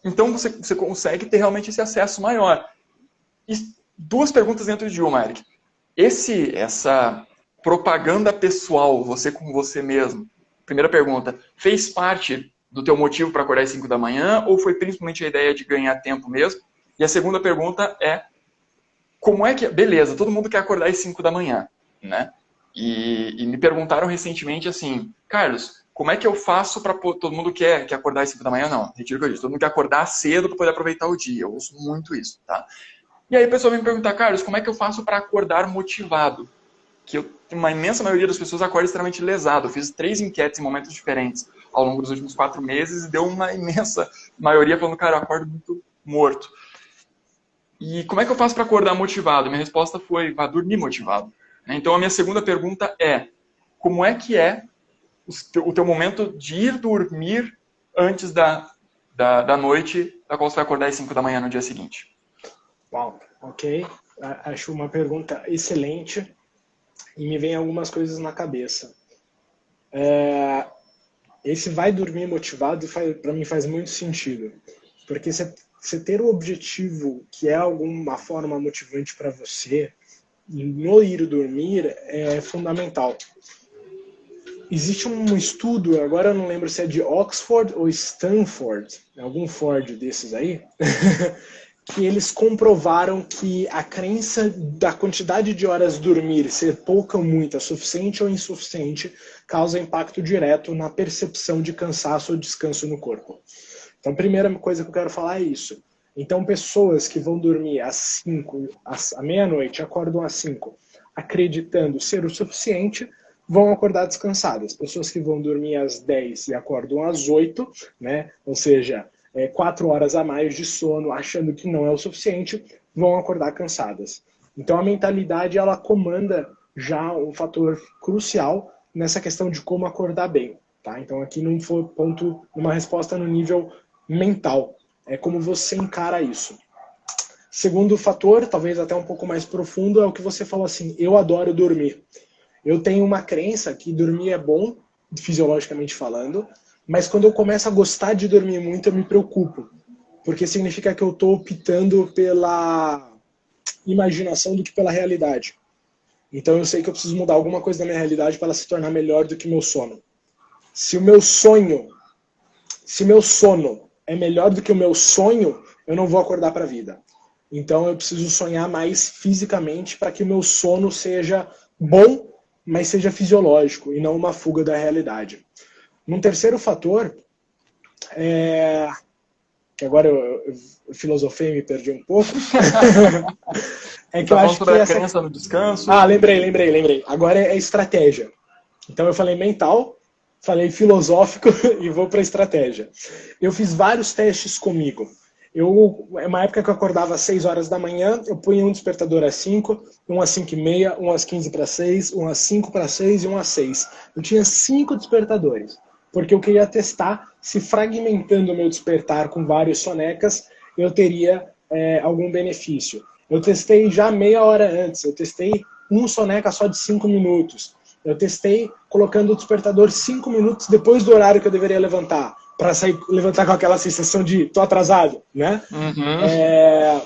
Então você consegue ter realmente esse acesso maior. E 2 perguntas dentro de uma, Eric. Essa propaganda pessoal, você com você mesmo, primeira pergunta, fez parte do teu motivo para acordar às 5 da manhã ou foi principalmente a ideia de ganhar tempo mesmo? E a segunda pergunta é, como é que... Beleza, todo mundo quer acordar às 5 da manhã, né? E me perguntaram recentemente assim, Carlos, como é que eu faço para... Todo mundo quer acordar às 5 da manhã? Não, retiro o que eu disse. Todo mundo quer acordar cedo para poder aproveitar o dia. Eu ouço muito isso, tá? E aí a pessoa vem me perguntar, Carlos, como é que eu faço para acordar motivado? Que uma imensa maioria das pessoas acorda extremamente lesado. Eu fiz 3 enquetes em momentos diferentes ao longo dos últimos 4 meses e deu uma imensa maioria falando, cara, eu acordo muito morto. E como é que eu faço para acordar motivado? Minha resposta foi, vá dormir motivado. Então a minha segunda pergunta é, como é que é o teu momento de ir dormir antes da noite da qual você vai acordar às 5 da manhã no dia seguinte? Uau, ok. Acho uma pergunta excelente e me vem algumas coisas na cabeça. Esse vai dormir motivado, para mim faz muito sentido. Porque você ter o objetivo que é alguma forma motivante para você, no ir dormir, é fundamental. Existe um estudo, agora eu não lembro se é de Oxford ou Stanford, algum Ford desses aí, que eles comprovaram que a crença da quantidade de horas dormir ser pouca ou muita, suficiente ou insuficiente, causa impacto direto na percepção de cansaço ou descanso no corpo. Então, a primeira coisa que eu quero falar é isso. Então, pessoas que vão dormir às 5, à meia-noite, acordam às 5, acreditando ser o suficiente, vão acordar descansadas. Pessoas que vão dormir às 10 e acordam às 8, né? Ou seja, 4 horas a mais de sono, achando que não é o suficiente, vão acordar cansadas. Então, a mentalidade, ela comanda já um fator crucial nessa questão de como acordar bem. Tá? Então, aqui não foi ponto, uma resposta no nível mental. É como você encara isso. Segundo fator, talvez até um pouco mais profundo, é o que você falou assim, eu adoro dormir. Eu tenho uma crença que dormir é bom, fisiologicamente falando, mas quando eu começo a gostar de dormir muito, eu me preocupo. Porque significa que eu estou optando pela imaginação do que pela realidade. Então eu sei que eu preciso mudar alguma coisa da minha realidade para ela se tornar melhor do que meu sono. Se o meu sono é melhor do que o meu sonho, eu não vou acordar para a vida. Então eu preciso sonhar mais fisicamente para que o meu sono seja bom, mas seja fisiológico e não uma fuga da realidade. Um terceiro fator, que agora eu filosofei e me perdi um pouco, é que eu acho que essa crença no descanso. Lembrei. Agora é estratégia. Então eu falei mental, falei filosófico e vou para estratégia. Eu fiz vários testes comigo. Uma época que eu acordava às 6 horas da manhã, eu punha um despertador às 5, um às 5h30, um às 15 para 6, um às 5 para 6 e um às 6. Eu tinha 5 despertadores, porque eu queria testar se fragmentando o meu despertar com vários sonecas, eu teria algum benefício. Eu testei já meia hora antes, eu testei um soneca só de 5 minutos. Eu testei colocando o despertador 5 minutos depois do horário que eu deveria levantar, para levantar com aquela sensação de tô atrasado, né? Uhum.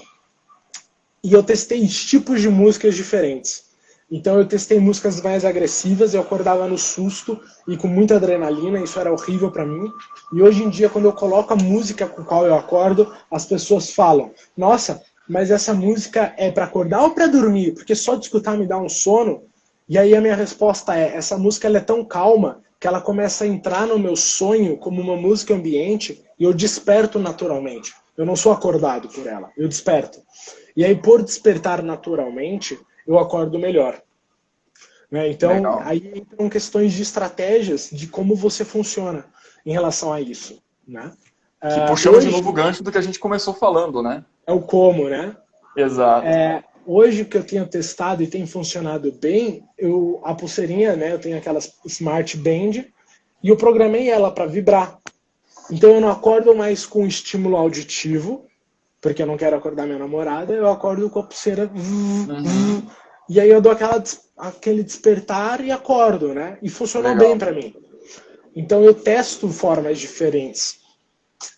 E eu testei tipos de músicas diferentes. Então eu testei músicas mais agressivas, eu acordava no susto e com muita adrenalina, isso era horrível para mim. E hoje em dia, quando eu coloco a música com a qual eu acordo, as pessoas falam, nossa, mas essa música é para acordar ou para dormir? Porque só de escutar me dá um sono. E aí a minha resposta é, essa música ela é tão calma que ela começa a entrar no meu sonho como uma música ambiente e eu desperto naturalmente. Eu não sou acordado por ela, eu desperto. E aí, por despertar naturalmente, eu acordo melhor. Né? Então, legal. Aí entram questões de estratégias de como você funciona em relação a isso. Né? Que puxamos de novo o gancho do que a gente começou falando, né? É o como, né? Exato. Hoje que eu tenho testado e tem funcionado bem, a pulseirinha, né, eu tenho aquela Smart Band e eu programei ela para vibrar. Então eu não acordo mais com estímulo auditivo, porque eu não quero acordar minha namorada, eu acordo com a pulseira e aí eu dou aquele despertar e acordo, né? E funcionou bem para mim. Então eu testo formas diferentes.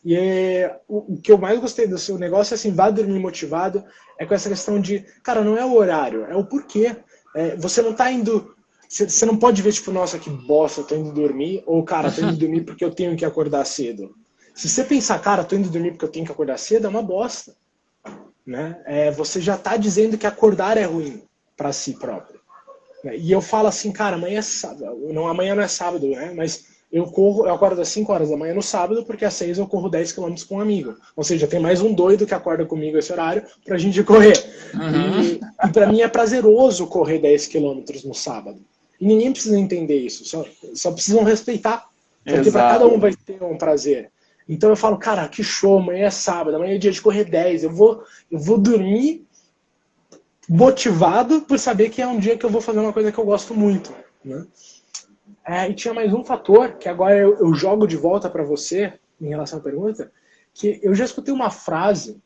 E o que eu mais gostei do seu negócio é assim, vá dormir motivado, é com essa questão de, cara, não é o horário, é o porquê. Você não tá indo, você não pode ver tipo, nossa, que bosta, eu tô indo dormir, ou cara, tô indo dormir porque eu tenho que acordar cedo. Se você pensar, cara, tô indo dormir porque eu tenho que acordar cedo, é uma bosta. Né? Você já tá dizendo que acordar é ruim para si próprio. E eu falo assim, cara, amanhã é sábado, amanhã não é sábado, né? Mas eu acordo às 5 horas da manhã no sábado, porque às 6 eu corro 10 km com um amigo. Ou seja, tem mais um doido que acorda comigo esse horário pra gente correr. E pra mim é prazeroso correr 10 km no sábado. E ninguém precisa entender isso, só precisam respeitar. Porque pra cada um vai ter um prazer. Então eu falo, cara, que show, amanhã é sábado, amanhã é dia de correr 10. Eu vou dormir motivado por saber que é um dia que eu vou fazer uma coisa que eu gosto muito. Né? E tinha mais um fator, que agora eu jogo de volta para você, em relação à pergunta, que eu já escutei uma frase,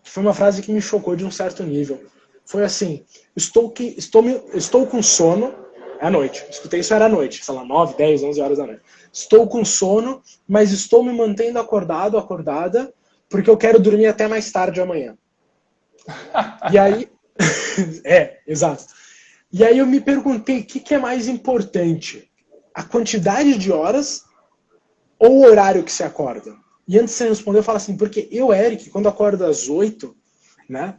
que foi uma frase que me chocou de um certo nível. Foi assim, estou com sono, é à noite, escutei isso era à noite, sei lá, 9, 10, 11 horas da noite. Estou com sono, mas estou me mantendo acordada, porque eu quero dormir até mais tarde amanhã. E aí, exato. E aí eu me perguntei, o que é mais importante? A quantidade de horas ou o horário que você acorda? E antes de você responder, eu falo assim, porque eu, Eric, quando acordo às 8, né,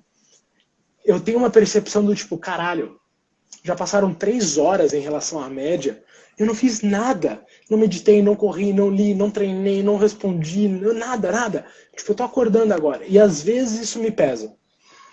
eu tenho uma percepção do tipo, caralho, já passaram 3 horas em relação à média, Eu não fiz nada. Não meditei, não corri, não li, não treinei, não respondi, nada, nada. Tipo, eu tô acordando agora. E às vezes isso me pesa.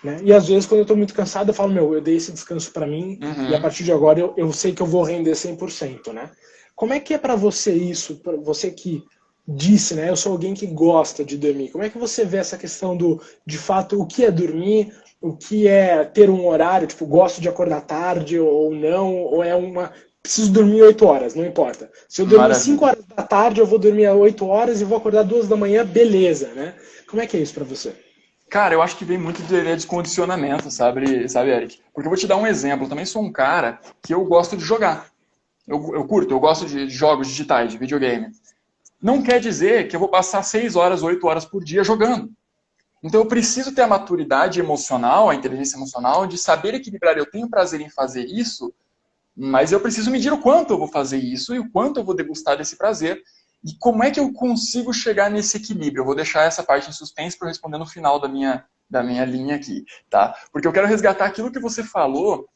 Né? E às vezes, quando eu tô muito cansado, eu falo, eu dei esse descanso para mim e a partir de agora eu sei que eu vou render 100%, né? Como é que é para você isso? Para você que disse, né? Eu sou alguém que gosta de dormir. Como é que você vê essa questão de fato, o que é dormir, o que é ter um horário, tipo, gosto de acordar tarde ou não, ou é uma... Preciso dormir 8 horas, não importa. Se eu dormir 5 horas da tarde, eu vou dormir 8 horas e vou acordar 2 da manhã, beleza, né? Como é que é isso para você? Cara, eu acho que vem muito de condicionamento, sabe, Eric? Porque eu vou te dar um exemplo. Eu também sou um cara que eu gosto de jogar. Eu curto, eu gosto de jogos digitais, de videogame. Não quer dizer que eu vou passar 6 horas, 8 horas por dia jogando. Então eu preciso ter a maturidade emocional, a inteligência emocional, de saber equilibrar. Eu tenho prazer em fazer isso, mas eu preciso medir o quanto eu vou fazer isso e o quanto eu vou degustar desse prazer. E como é que eu consigo chegar nesse equilíbrio? Eu vou deixar essa parte em suspense para eu responder no final da minha linha aqui, tá? Porque eu quero resgatar aquilo que você falou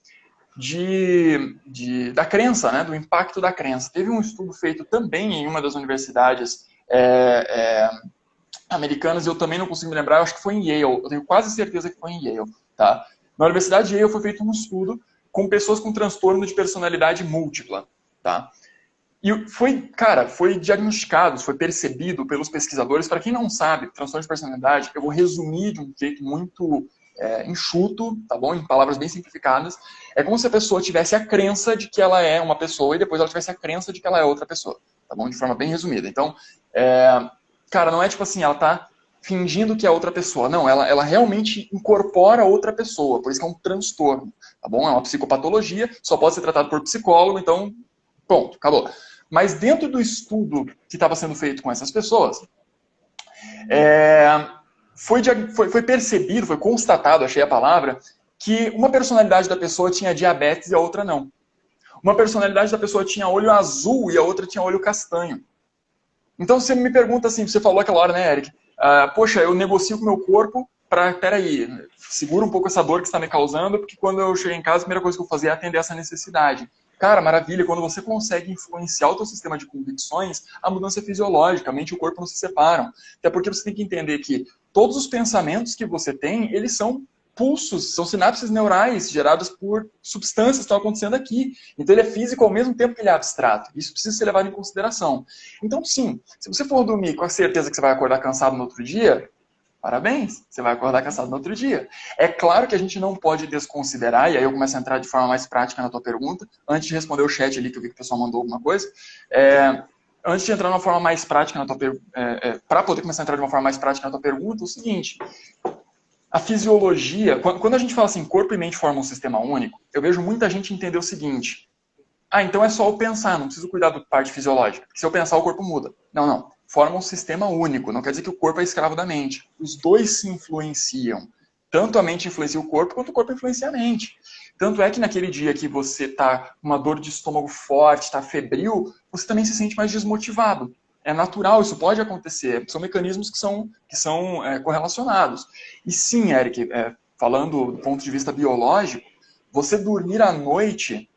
da crença, né? Do impacto da crença. Teve um estudo feito também em uma das universidades americanas, e eu também não consigo me lembrar, eu acho que foi em Yale, eu tenho quase certeza que foi em Yale, tá? Na Universidade de Yale foi feito um estudo com pessoas com transtorno de personalidade múltipla, tá? E foi diagnosticado, foi percebido pelos pesquisadores. Para quem não sabe, transtorno de personalidade, eu vou resumir de um jeito muito enxuto, tá bom? Em palavras bem simplificadas. É como se a pessoa tivesse a crença de que ela é uma pessoa e depois ela tivesse a crença de que ela é outra pessoa, tá bom? De forma bem resumida. Então, cara, não é tipo assim, ela tá fingindo que é outra pessoa. Não, ela realmente incorpora outra pessoa, por isso que é um transtorno, tá bom? É uma psicopatologia, só pode ser tratado por psicólogo, então, ponto, acabou. Mas dentro do estudo que estava sendo feito com essas pessoas, foi percebido, foi constatado, achei a palavra, que uma personalidade da pessoa tinha diabetes e a outra não. Uma personalidade da pessoa tinha olho azul e a outra tinha olho castanho. Então você me pergunta assim, você falou aquela hora, né, Eric? Poxa, eu negocio com o meu corpo para, peraí, segura um pouco essa dor que está me causando, porque quando eu cheguei em casa, a primeira coisa que eu fazia é atender essa necessidade. Cara, maravilha, quando você consegue influenciar o teu sistema de convicções, a mudança é fisiológica, a mente e o corpo não se separam. Até porque você tem que entender que todos os pensamentos que você tem, eles são pulsos, são sinapses neurais geradas por substâncias que estão acontecendo aqui. Então ele é físico ao mesmo tempo que ele é abstrato. Isso precisa ser levado em consideração. Então sim, se você for dormir com a certeza que você vai acordar cansado no outro dia, parabéns, você vai acordar cansado no outro dia. É claro que a gente não pode desconsiderar, e aí eu começo a entrar de forma mais prática na tua pergunta, antes de responder o chat ali, que eu vi que o pessoal mandou alguma coisa, antes de entrar de uma forma mais prática na tua pergunta, para poder começar a entrar de uma forma mais prática na tua pergunta, o seguinte, a fisiologia, quando a gente fala assim, corpo e mente formam um sistema único, eu vejo muita gente entender o seguinte, então é só eu pensar, não preciso cuidar da parte fisiológica, porque se eu pensar o corpo muda. Não, não. Forma um sistema único, não quer dizer que o corpo é escravo da mente. Os dois se influenciam. Tanto a mente influencia o corpo, quanto o corpo influencia a mente. Tanto é que naquele dia que você está com uma dor de estômago forte, está febril, você também se sente mais desmotivado. É natural, isso pode acontecer. São mecanismos que são correlacionados. E sim, Eric, falando do ponto de vista biológico, você dormir à noite,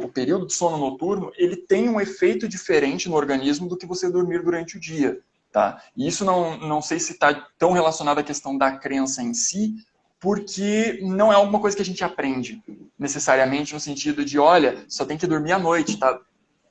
o período de sono noturno, ele tem um efeito diferente no organismo do que você dormir durante o dia. Tá? E isso não sei se está tão relacionado à questão da crença em si, porque não é alguma coisa que a gente aprende necessariamente no sentido de, olha, só tem que dormir à noite, tá?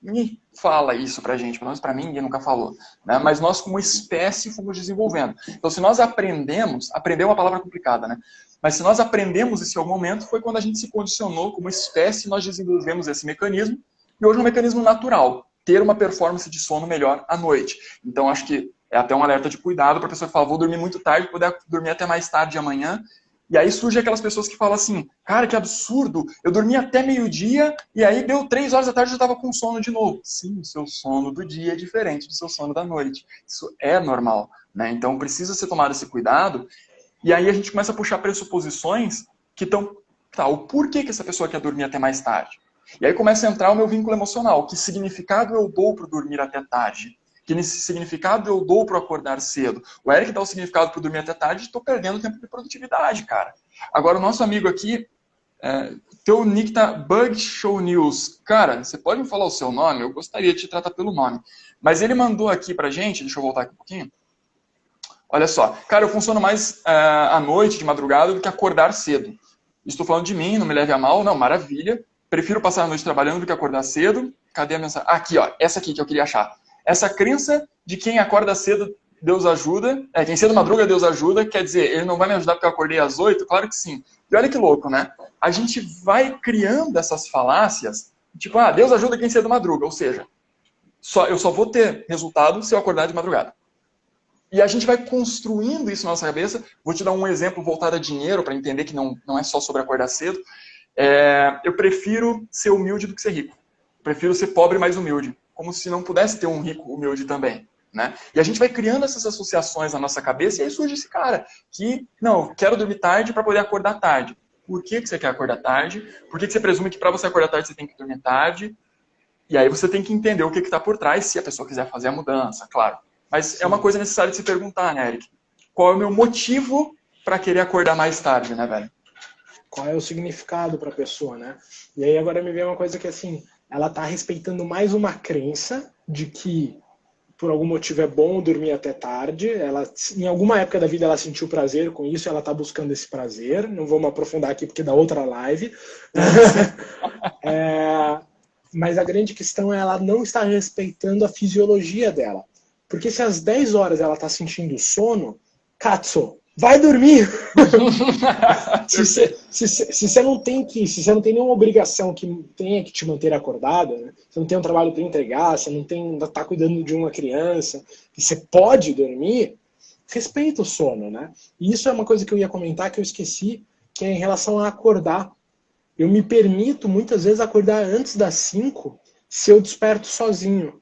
Ninguém fala isso pra gente, pelo menos pra mim ninguém nunca falou, né? Mas nós como espécie fomos desenvolvendo. Então se nós aprender é uma palavra complicada, né? Mas se nós aprendemos isso em algum momento, foi quando a gente se condicionou como espécie, nós desenvolvemos esse mecanismo, e hoje é um mecanismo natural, ter uma performance de sono melhor à noite. Então acho que é até um alerta de cuidado para a pessoa que fala, vou dormir muito tarde, poder dormir até mais tarde amanhã. E aí surgem aquelas pessoas que falam assim, cara, que absurdo, eu dormi até meio-dia e aí deu 3 horas da tarde e eu estava com sono de novo. Sim, o seu sono do dia é diferente do seu sono da noite. Isso é normal, né? Então precisa ser tomado esse cuidado. E aí a gente começa a puxar pressuposições que estão, o porquê que essa pessoa quer dormir até mais tarde? E aí começa a entrar o meu vínculo emocional. Que significado eu dou para dormir até tarde? Que nesse significado eu dou para acordar cedo? O Eric dá o significado para dormir até tarde e estou perdendo tempo de produtividade, cara. Agora, o nosso amigo aqui, Teu nick tá Bug Show News. Cara, você pode me falar o seu nome? Eu gostaria de te tratar pelo nome. Mas ele mandou aqui pra gente, deixa eu voltar aqui um pouquinho. Olha só, cara, eu funciono mais à noite, de madrugada, do que acordar cedo. Estou falando de mim, não me leve a mal, não, maravilha. Prefiro passar a noite trabalhando do que acordar cedo. Cadê a mensagem? Aqui, ó, essa aqui que eu queria achar. Essa crença de quem acorda cedo, Deus ajuda. Quem cedo madruga, Deus ajuda. Quer dizer, ele não vai me ajudar porque eu acordei às 8? Claro que sim. E olha que louco, né? A gente vai criando essas falácias, tipo, Deus ajuda quem cedo madruga. Ou seja, eu só vou ter resultado se eu acordar de madrugada. E a gente vai construindo isso na nossa cabeça. Vou te dar um exemplo voltado a dinheiro, para entender que não é só sobre acordar cedo. Eu prefiro ser humilde do que ser rico. Prefiro ser pobre mais humilde. Como se não pudesse ter um rico humilde também. Né? E a gente vai criando essas associações na nossa cabeça e aí surge esse cara que, não, quero dormir tarde para poder acordar tarde. Por que você quer acordar tarde? Por que você presume que para você acordar tarde você tem que dormir tarde? E aí você tem que entender o que está por trás, se a pessoa quiser fazer a mudança, claro. Mas sim, é uma coisa necessária de se perguntar, né, Eric? Qual é o meu motivo para querer acordar mais tarde, né, velho? Qual é o significado para a pessoa, né? E aí agora me vem uma coisa que, assim, ela tá respeitando mais uma crença de que por algum motivo é bom dormir até tarde. Ela, em alguma época da vida ela sentiu prazer com isso, ela tá buscando esse prazer. Não vamos aprofundar aqui porque dá outra live. Mas a grande questão é ela não estar respeitando a fisiologia dela. Porque se às 10 horas ela tá sentindo sono, Katsu, vai dormir! se você não tem nenhuma obrigação que tenha que te manter acordada, né? Você não tem um trabalho para entregar, você não tá cuidando de uma criança, e você pode dormir, respeita o sono, né? E isso é uma coisa que eu ia comentar que eu esqueci, que é em relação a acordar. Eu me permito muitas vezes acordar antes das 5 se eu desperto sozinho.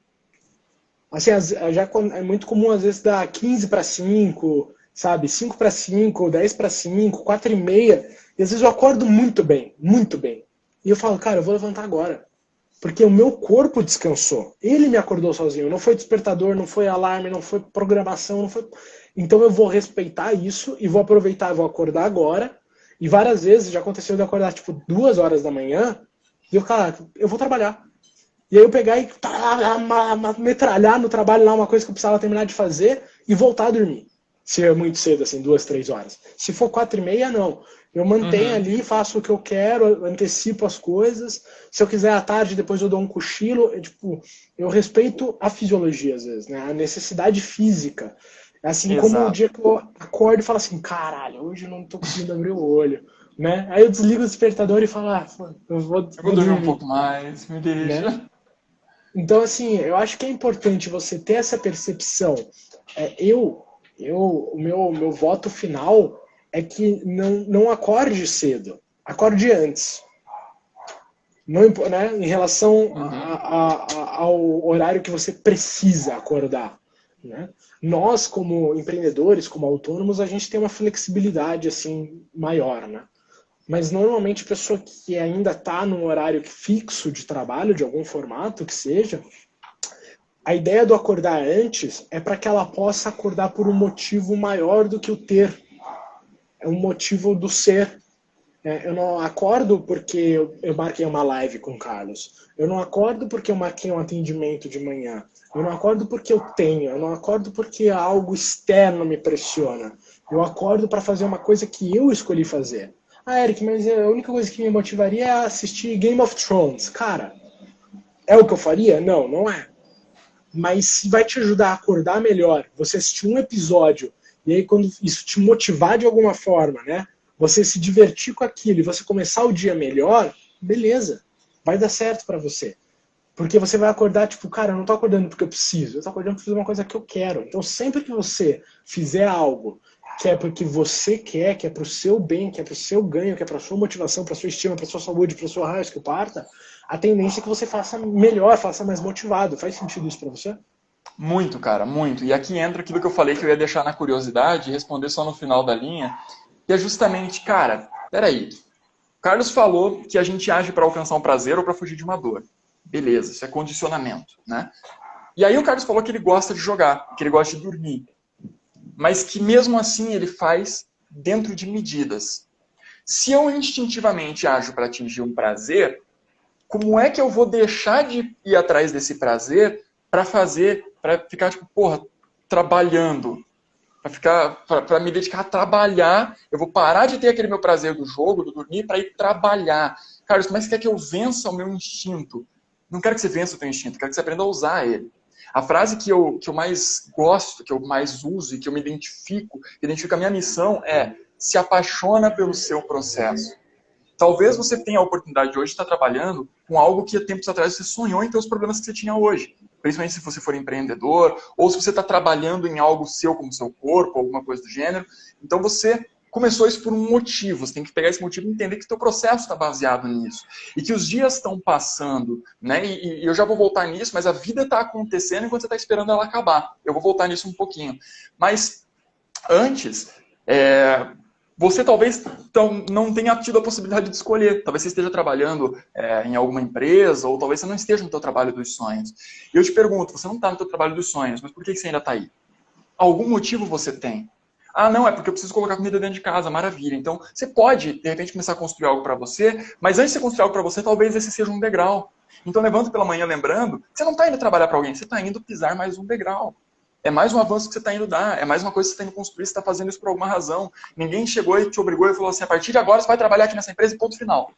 Assim, já é muito comum às vezes dar 15 para 5, sabe? 5 para 5, 10 para 5, 4 e meia. E às vezes eu acordo muito bem, muito bem. E eu falo, cara, eu vou levantar agora. Porque o meu corpo descansou. Ele me acordou sozinho. Não foi despertador, não foi alarme, não foi programação, não foi... Então eu vou respeitar isso e vou aproveitar, vou acordar agora. E várias vezes já aconteceu de acordar tipo 2 horas da manhã e eu, cara, eu vou trabalhar. E aí eu pegar e metralhar no trabalho lá uma coisa que eu precisava terminar de fazer e voltar a dormir. Se é muito cedo, assim, 2, 3 horas. Se for 4 e meia, não. Eu mantenho ali, faço o que eu quero, antecipo as coisas. Se eu quiser à tarde, depois eu dou um cochilo. Eu respeito a fisiologia, às vezes, né? A necessidade física. Assim como o dia que eu acordo e falo assim, caralho, hoje eu não tô conseguindo abrir o olho. Né? Aí eu desligo o despertador e falo, eu vou dormir um pouco mais, me deixa. Né? Então, assim, eu acho que é importante você ter essa percepção. O meu voto final é que não acorde cedo, acorde antes. Não, né, em relação ao horário que você precisa acordar. Né? Nós, como empreendedores, como autônomos, a gente tem uma flexibilidade assim, maior, né? Mas normalmente a pessoa que ainda está num horário fixo de trabalho, de algum formato que seja, a ideia do acordar antes é para que ela possa acordar por um motivo maior do que o ter. É um motivo do ser. Eu não acordo porque eu marquei uma live com o Carlos. Eu não acordo porque eu marquei um atendimento de manhã. Eu não acordo porque eu tenho. Eu não acordo porque algo externo me pressiona. Eu acordo para fazer uma coisa que eu escolhi fazer. Eric, mas a única coisa que me motivaria é assistir Game of Thrones. Cara, é o que eu faria? Não, não é. Mas se vai te ajudar a acordar melhor, você assistir um episódio, e aí quando isso te motivar de alguma forma, né? Você se divertir com aquilo e você começar o dia melhor, beleza. Vai dar certo pra você. Porque você vai acordar, tipo, cara, eu não tô acordando porque eu preciso. Eu tô acordando pra fazer uma coisa que eu quero. Então sempre que você fizer algo que é porque você quer, que é pro seu bem, que é pro seu ganho, que é pra sua motivação, pra sua estima, pra sua saúde, pra sua raiz que parta, a tendência é que você faça melhor, faça mais motivado. Faz sentido isso pra você? Muito, cara, muito. E aqui entra aquilo que eu falei que eu ia deixar na curiosidade e responder só no final da linha, que é justamente, cara, peraí. Carlos falou que a gente age para alcançar um prazer ou para fugir de uma dor. Beleza, isso é condicionamento, né? E aí o Carlos falou que ele gosta de jogar, que ele gosta de dormir. Mas que mesmo assim ele faz dentro de medidas. Se eu instintivamente ajo para atingir um prazer, como é que eu vou deixar de ir atrás desse prazer para ficar, tipo, porra, trabalhando? Para me dedicar a trabalhar, eu vou parar de ter aquele meu prazer do jogo, do dormir, para ir trabalhar. Carlos, como é que você quer que eu vença o meu instinto? Não quero que você vença o teu instinto, quero que você aprenda a usar ele. A frase que eu mais gosto, que eu mais uso e que eu me identifico a minha missão é: se apaixona pelo seu processo. Talvez você tenha a oportunidade de hoje estar trabalhando com algo que há tempos atrás você sonhou em ter os problemas que você tinha hoje. Principalmente se você for empreendedor, ou se você está trabalhando em algo seu, como seu corpo, alguma coisa do gênero. Então você começou isso por um motivo. Você tem que pegar esse motivo e entender que o teu processo está baseado nisso. E que os dias estão passando, né? E eu já vou voltar nisso, mas a vida está acontecendo enquanto você está esperando ela acabar. Eu vou voltar nisso um pouquinho. Mas antes, você talvez não tenha tido a possibilidade de escolher. Talvez você esteja trabalhando em alguma empresa, ou talvez você não esteja no teu trabalho dos sonhos. E eu te pergunto, você não está no teu trabalho dos sonhos, mas por que você ainda está aí? Algum motivo você tem? Ah, não, é porque eu preciso colocar comida dentro de casa, maravilha. Então, você pode, de repente, começar a construir algo para você, mas antes de você construir algo para você, talvez esse seja um degrau. Então, levanta pela manhã lembrando que você não está indo trabalhar para alguém, você está indo pisar mais um degrau. É mais um avanço que você está indo dar, é mais uma coisa que você está indo construir, você está fazendo isso por alguma razão. Ninguém chegou e te obrigou e falou assim, a partir de agora você vai trabalhar aqui nessa empresa e ponto final.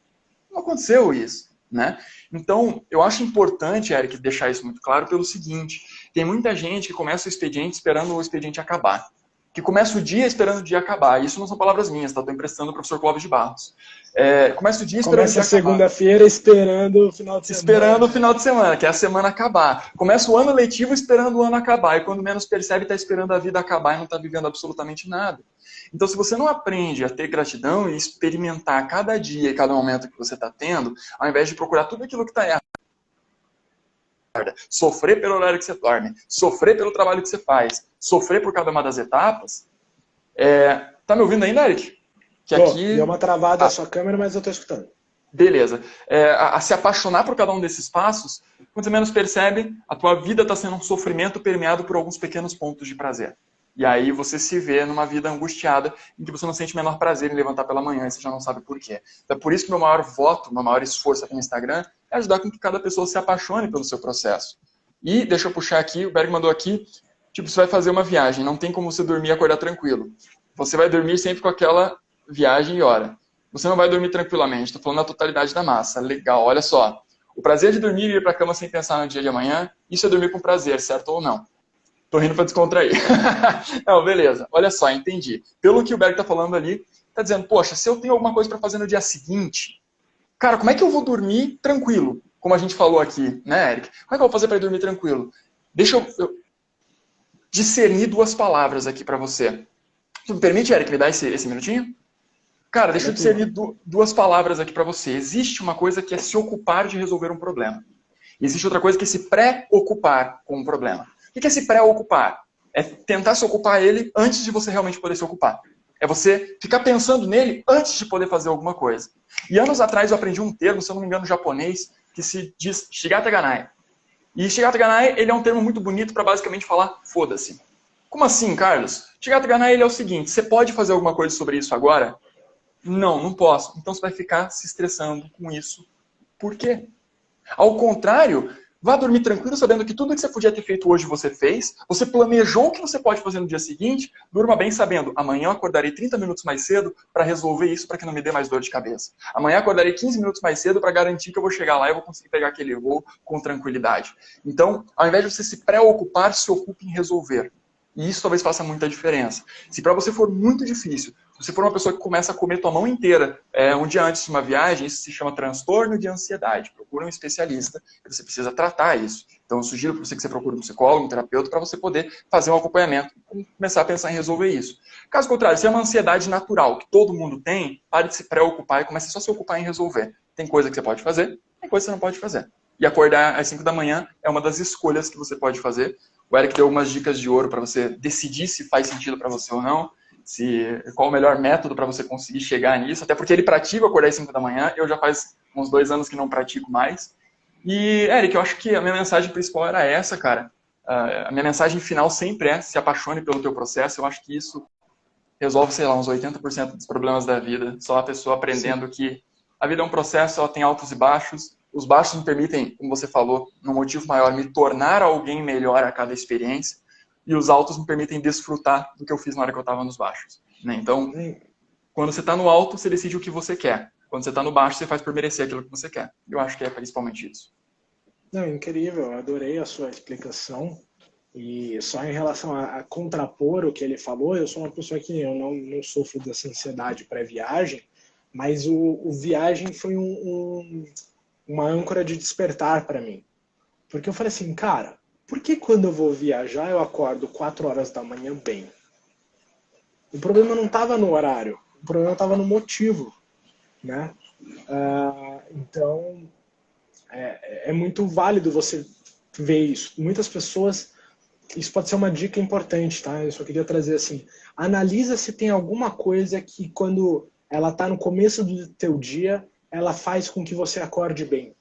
Não aconteceu isso, né? Então, eu acho importante, Eric, deixar isso muito claro pelo seguinte: tem muita gente que começa o expediente esperando o expediente acabar. Que começa o dia esperando o dia acabar. Isso não são palavras minhas, tá? Estou emprestando o professor Clóvis de Barros. Começa o dia esperando o dia acabar. Começa a segunda-feira esperando o final de semana. Esperando o final de semana, que é a semana acabar. Começa o ano letivo esperando o ano acabar. E quando menos percebe, está esperando a vida acabar e não está vivendo absolutamente nada. Então, se você não aprende a ter gratidão e experimentar cada dia e cada momento que você está tendo, ao invés de procurar tudo aquilo que está errado, sofrer pelo horário que você dorme, sofrer pelo trabalho que você faz, sofrer por cada uma das etapas. Tá me ouvindo ainda, Eric? Aqui... Deu uma travada a sua câmera, mas eu estou escutando. Beleza. A se apaixonar por cada um desses passos, quando você menos percebe, a tua vida está sendo um sofrimento permeado por alguns pequenos pontos de prazer. E aí você se vê numa vida angustiada, em que você não sente o menor prazer em levantar pela manhã e você já não sabe por quê. Então é por isso que meu maior voto, meu maior esforço aqui no Instagram é ajudar com que cada pessoa se apaixone pelo seu processo. E, deixa eu puxar aqui, o Berg mandou aqui, tipo, você vai fazer uma viagem, não tem como você dormir e acordar tranquilo. Você vai dormir sempre com aquela viagem e hora. Você não vai dormir tranquilamente, estou falando da totalidade da massa. Legal, olha só. O prazer de dormir e ir para a cama sem pensar no dia de amanhã, isso é dormir com prazer, certo ou não? Tô rindo para descontrair. Não, beleza. Olha só, entendi. Pelo que o Berg está falando ali, está dizendo, poxa, se eu tenho alguma coisa para fazer no dia seguinte, cara, como é que eu vou dormir tranquilo? Como a gente falou aqui, né, Eric? Como é que eu vou fazer para dormir tranquilo? Deixa eu discernir duas palavras aqui para você. Você me permite, Eric, me dar esse minutinho? Cara, deixa eu discernir duas palavras aqui para você. Existe uma coisa que é se ocupar de resolver um problema. E existe outra coisa que é se preocupar com um problema. O que é se preocupar? É tentar se ocupar ele antes de você realmente poder se ocupar. É você ficar pensando nele antes de poder fazer alguma coisa. E anos atrás eu aprendi um termo, se eu não me engano, japonês, que se diz Shigata Ganai. E Shigata Ganai, ele é um termo muito bonito para basicamente falar foda-se. Como assim, Carlos? Shigata Ganai, ele é o seguinte, você pode fazer alguma coisa sobre isso agora? Não, não posso. Então você vai ficar se estressando com isso. Por quê? Ao contrário, vá dormir tranquilo sabendo que tudo que você podia ter feito hoje você fez, você planejou o que você pode fazer no dia seguinte, durma bem sabendo, amanhã eu acordarei 30 minutos mais cedo para resolver isso para que não me dê mais dor de cabeça. Amanhã eu acordarei 15 minutos mais cedo para garantir que eu vou chegar lá e eu vou conseguir pegar aquele voo com tranquilidade. Então, ao invés de você se preocupar, se ocupe em resolver. E isso talvez faça muita diferença. Se para você for muito difícil, se você for uma pessoa que começa a comer tua mão inteira um dia antes de uma viagem, isso se chama transtorno de ansiedade. Procura um especialista, que você precisa tratar isso. Então eu sugiro para você que você procure um psicólogo, um terapeuta, para você poder fazer um acompanhamento e começar a pensar em resolver isso. Caso contrário, se é uma ansiedade natural que todo mundo tem, pare de se preocupar e comece só a se ocupar em resolver. Tem coisa que você pode fazer, tem coisa que você não pode fazer. E acordar às 5 da manhã é uma das escolhas que você pode fazer. O Eric deu algumas dicas de ouro para você decidir se faz sentido para você ou não, qual o melhor método para você conseguir chegar nisso, até porque ele pratica acordar às 5 da manhã, eu já faz uns 2 anos que não pratico mais. E, Eric, eu acho que a minha mensagem principal era essa, cara. A minha mensagem final sempre é se apaixone pelo teu processo, eu acho que isso resolve, sei lá, uns 80% dos problemas da vida. Só a pessoa aprendendo que a vida é um processo, ela tem altos e baixos. Os baixos me permitem, como você falou, num motivo maior, me tornar alguém melhor a cada experiência. E os altos me permitem desfrutar do que eu fiz na hora que eu estava nos baixos. Né? Então, quando você está no alto, você decide o que você quer. Quando você está no baixo, você faz por merecer aquilo que você quer. Eu acho que é principalmente isso. Não, incrível, eu adorei a sua explicação. E só em relação a contrapor o que ele falou, eu sou uma pessoa que eu não sofro dessa ansiedade pré-viagem, mas o viagem foi uma âncora de despertar para mim. Porque eu falei assim, cara, por que quando eu vou viajar eu acordo 4 horas da manhã bem? O problema não estava no horário, o problema estava no motivo, né? Então, é muito válido você ver isso. Muitas pessoas, isso pode ser uma dica importante, tá? Eu só queria trazer assim, analisa se tem alguma coisa que quando ela está no começo do teu dia, ela faz com que você acorde bem.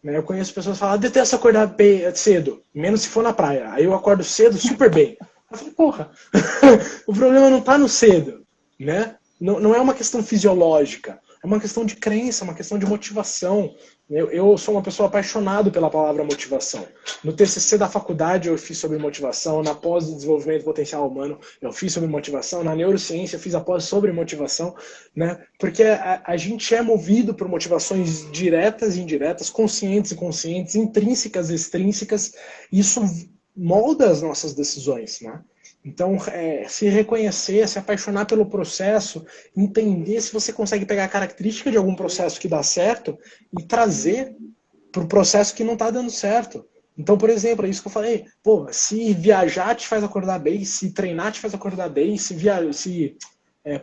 Eu conheço pessoas que falam, detesto acordar bem, cedo, menos se for na praia. Aí eu acordo cedo, super bem. Eu falei, porra, o problema não está no cedo, né? Não é uma questão fisiológica, é uma questão de crença, uma questão de motivação. Eu sou uma pessoa apaixonada pela palavra motivação. No TCC da faculdade eu fiz sobre motivação, na pós de desenvolvimento potencial humano eu fiz sobre motivação, na neurociência eu fiz a pós sobre motivação, né? Porque a gente é movido por motivações diretas e indiretas, conscientes e inconscientes, intrínsecas e extrínsecas, e isso molda as nossas decisões, né? Então, se reconhecer, se apaixonar pelo processo, entender se você consegue pegar a característica de algum processo que dá certo e trazer para o processo que não está dando certo. Então, por exemplo, é isso que eu falei. Pô, se viajar te faz acordar bem, se treinar te faz acordar bem, se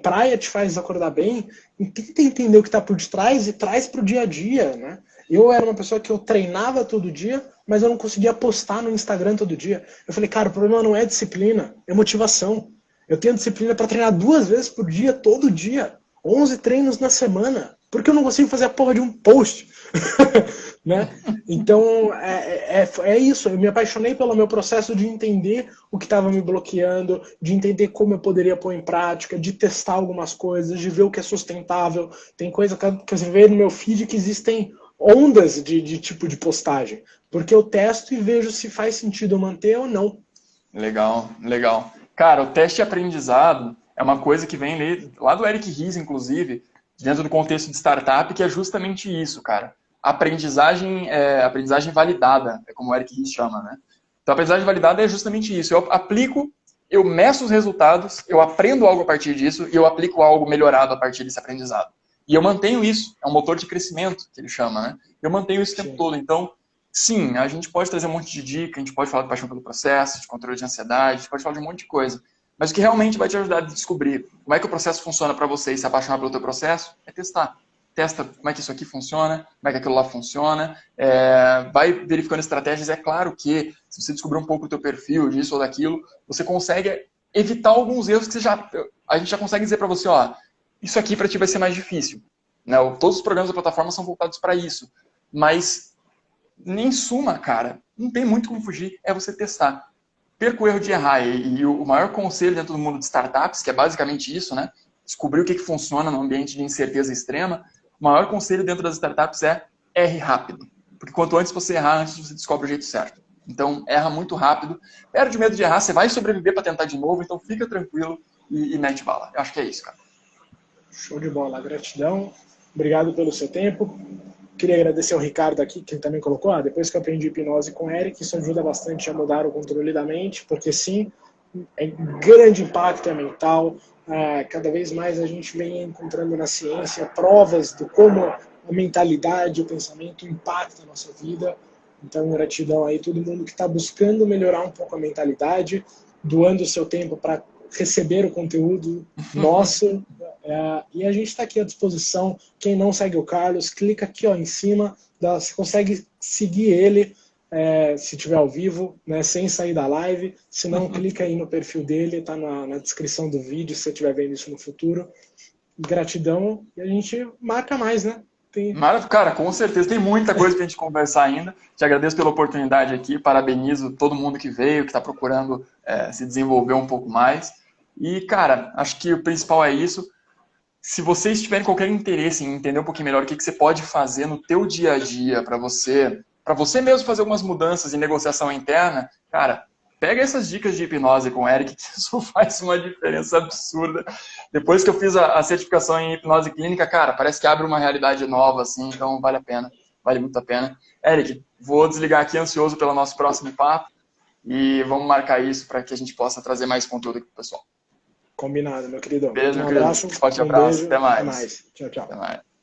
praia te faz acordar bem, tenta entender o que está por detrás e traz para o dia a dia, né? Eu era uma pessoa que eu treinava todo dia, mas eu não conseguia postar no Instagram todo dia. Eu falei, cara, o problema não é disciplina, é motivação. Eu tenho disciplina para treinar 2 vezes por dia, todo dia. 11 treinos na semana. Porque eu não consigo fazer a porra de um post. Né? Então, é isso. Eu me apaixonei pelo meu processo de entender o que estava me bloqueando, de entender como eu poderia pôr em prática, de testar algumas coisas, de ver o que é sustentável. Tem coisa que você vê no meu feed que existem ondas de tipo de postagem. Porque eu testo e vejo se faz sentido eu manter ou não. Legal, legal. Cara, o teste de aprendizado é uma coisa que vem lá do Eric Ries, inclusive, dentro do contexto de startup, que é justamente isso, cara. Aprendizagem validada, é como o Eric Ries chama, né? Então, a aprendizagem validada é justamente isso. Eu aplico, eu meço os resultados, eu aprendo algo a partir disso e eu aplico algo melhorado a partir desse aprendizado. E eu mantenho isso, é um motor de crescimento, que ele chama, né? Eu mantenho isso o tempo todo. Então, sim, a gente pode trazer um monte de dica, a gente pode falar de paixão pelo processo, de controle de ansiedade, a gente pode falar de um monte de coisa. Mas o que realmente vai te ajudar a descobrir como é que o processo funciona para você e se apaixonar pelo teu processo é testar. Testa como é que isso aqui funciona, como é que aquilo lá funciona, vai verificando estratégias. É claro que, se você descobrir um pouco o teu perfil disso ou daquilo, você consegue evitar alguns erros que a gente já consegue dizer para você, ó, isso aqui para ti vai ser mais difícil. Né? Todos os programas da plataforma são voltados para isso. Mas, em suma, cara, não tem muito como fugir, é você testar. Perca o erro de errar. E o maior conselho dentro do mundo de startups, que é basicamente isso, né? Descobrir o que funciona no ambiente de incerteza extrema, o maior conselho dentro das startups é erre rápido. Porque quanto antes você errar, antes você descobre o jeito certo. Então, erra muito rápido. Perde o medo de errar, você vai sobreviver para tentar de novo, então fica tranquilo e mete bala. Eu acho que é isso, cara. Show de bola, gratidão. Obrigado pelo seu tempo. Queria agradecer ao Ricardo aqui, que ele também colocou, depois que eu aprendi hipnose com o Eric, isso ajuda bastante a mudar o controle da mente, porque sim, grande impacto mental. Cada vez mais a gente vem encontrando na ciência provas de como a mentalidade, o pensamento impacta a nossa vida. Então, gratidão aí a todo mundo que está buscando melhorar um pouco a mentalidade, doando o seu tempo para receber o conteúdo nosso. E a gente está aqui à disposição. Quem não segue o Carlos, clica aqui em cima, você consegue seguir ele se tiver ao vivo, né, sem sair da live. Se não, clica aí no perfil dele, está na descrição do vídeo, se você estiver vendo isso no futuro. Gratidão, e a gente marca mais, né? Cara, com certeza, tem muita coisa para a gente conversar ainda. Te agradeço pela oportunidade aqui, parabenizo todo mundo que veio, que está procurando se desenvolver um pouco mais. E, cara, acho que o principal é isso. Se vocês tiverem qualquer interesse em entender um pouquinho melhor o que você pode fazer no teu dia a dia para você mesmo fazer algumas mudanças em negociação interna, cara, pega essas dicas de hipnose com o Eric, que isso faz uma diferença absurda. Depois que eu fiz a certificação em hipnose clínica, cara, parece que abre uma realidade nova, assim, então vale a pena, vale muito a pena. Eric, vou desligar aqui ansioso pelo nosso próximo papo e vamos marcar isso para que a gente possa trazer mais conteúdo aqui pro pessoal. Combinado, meu querido. Beijo, Um meu querido. abraço, Forte um abraço. beijo. Até mais. Até mais. Tchau, tchau. Até mais.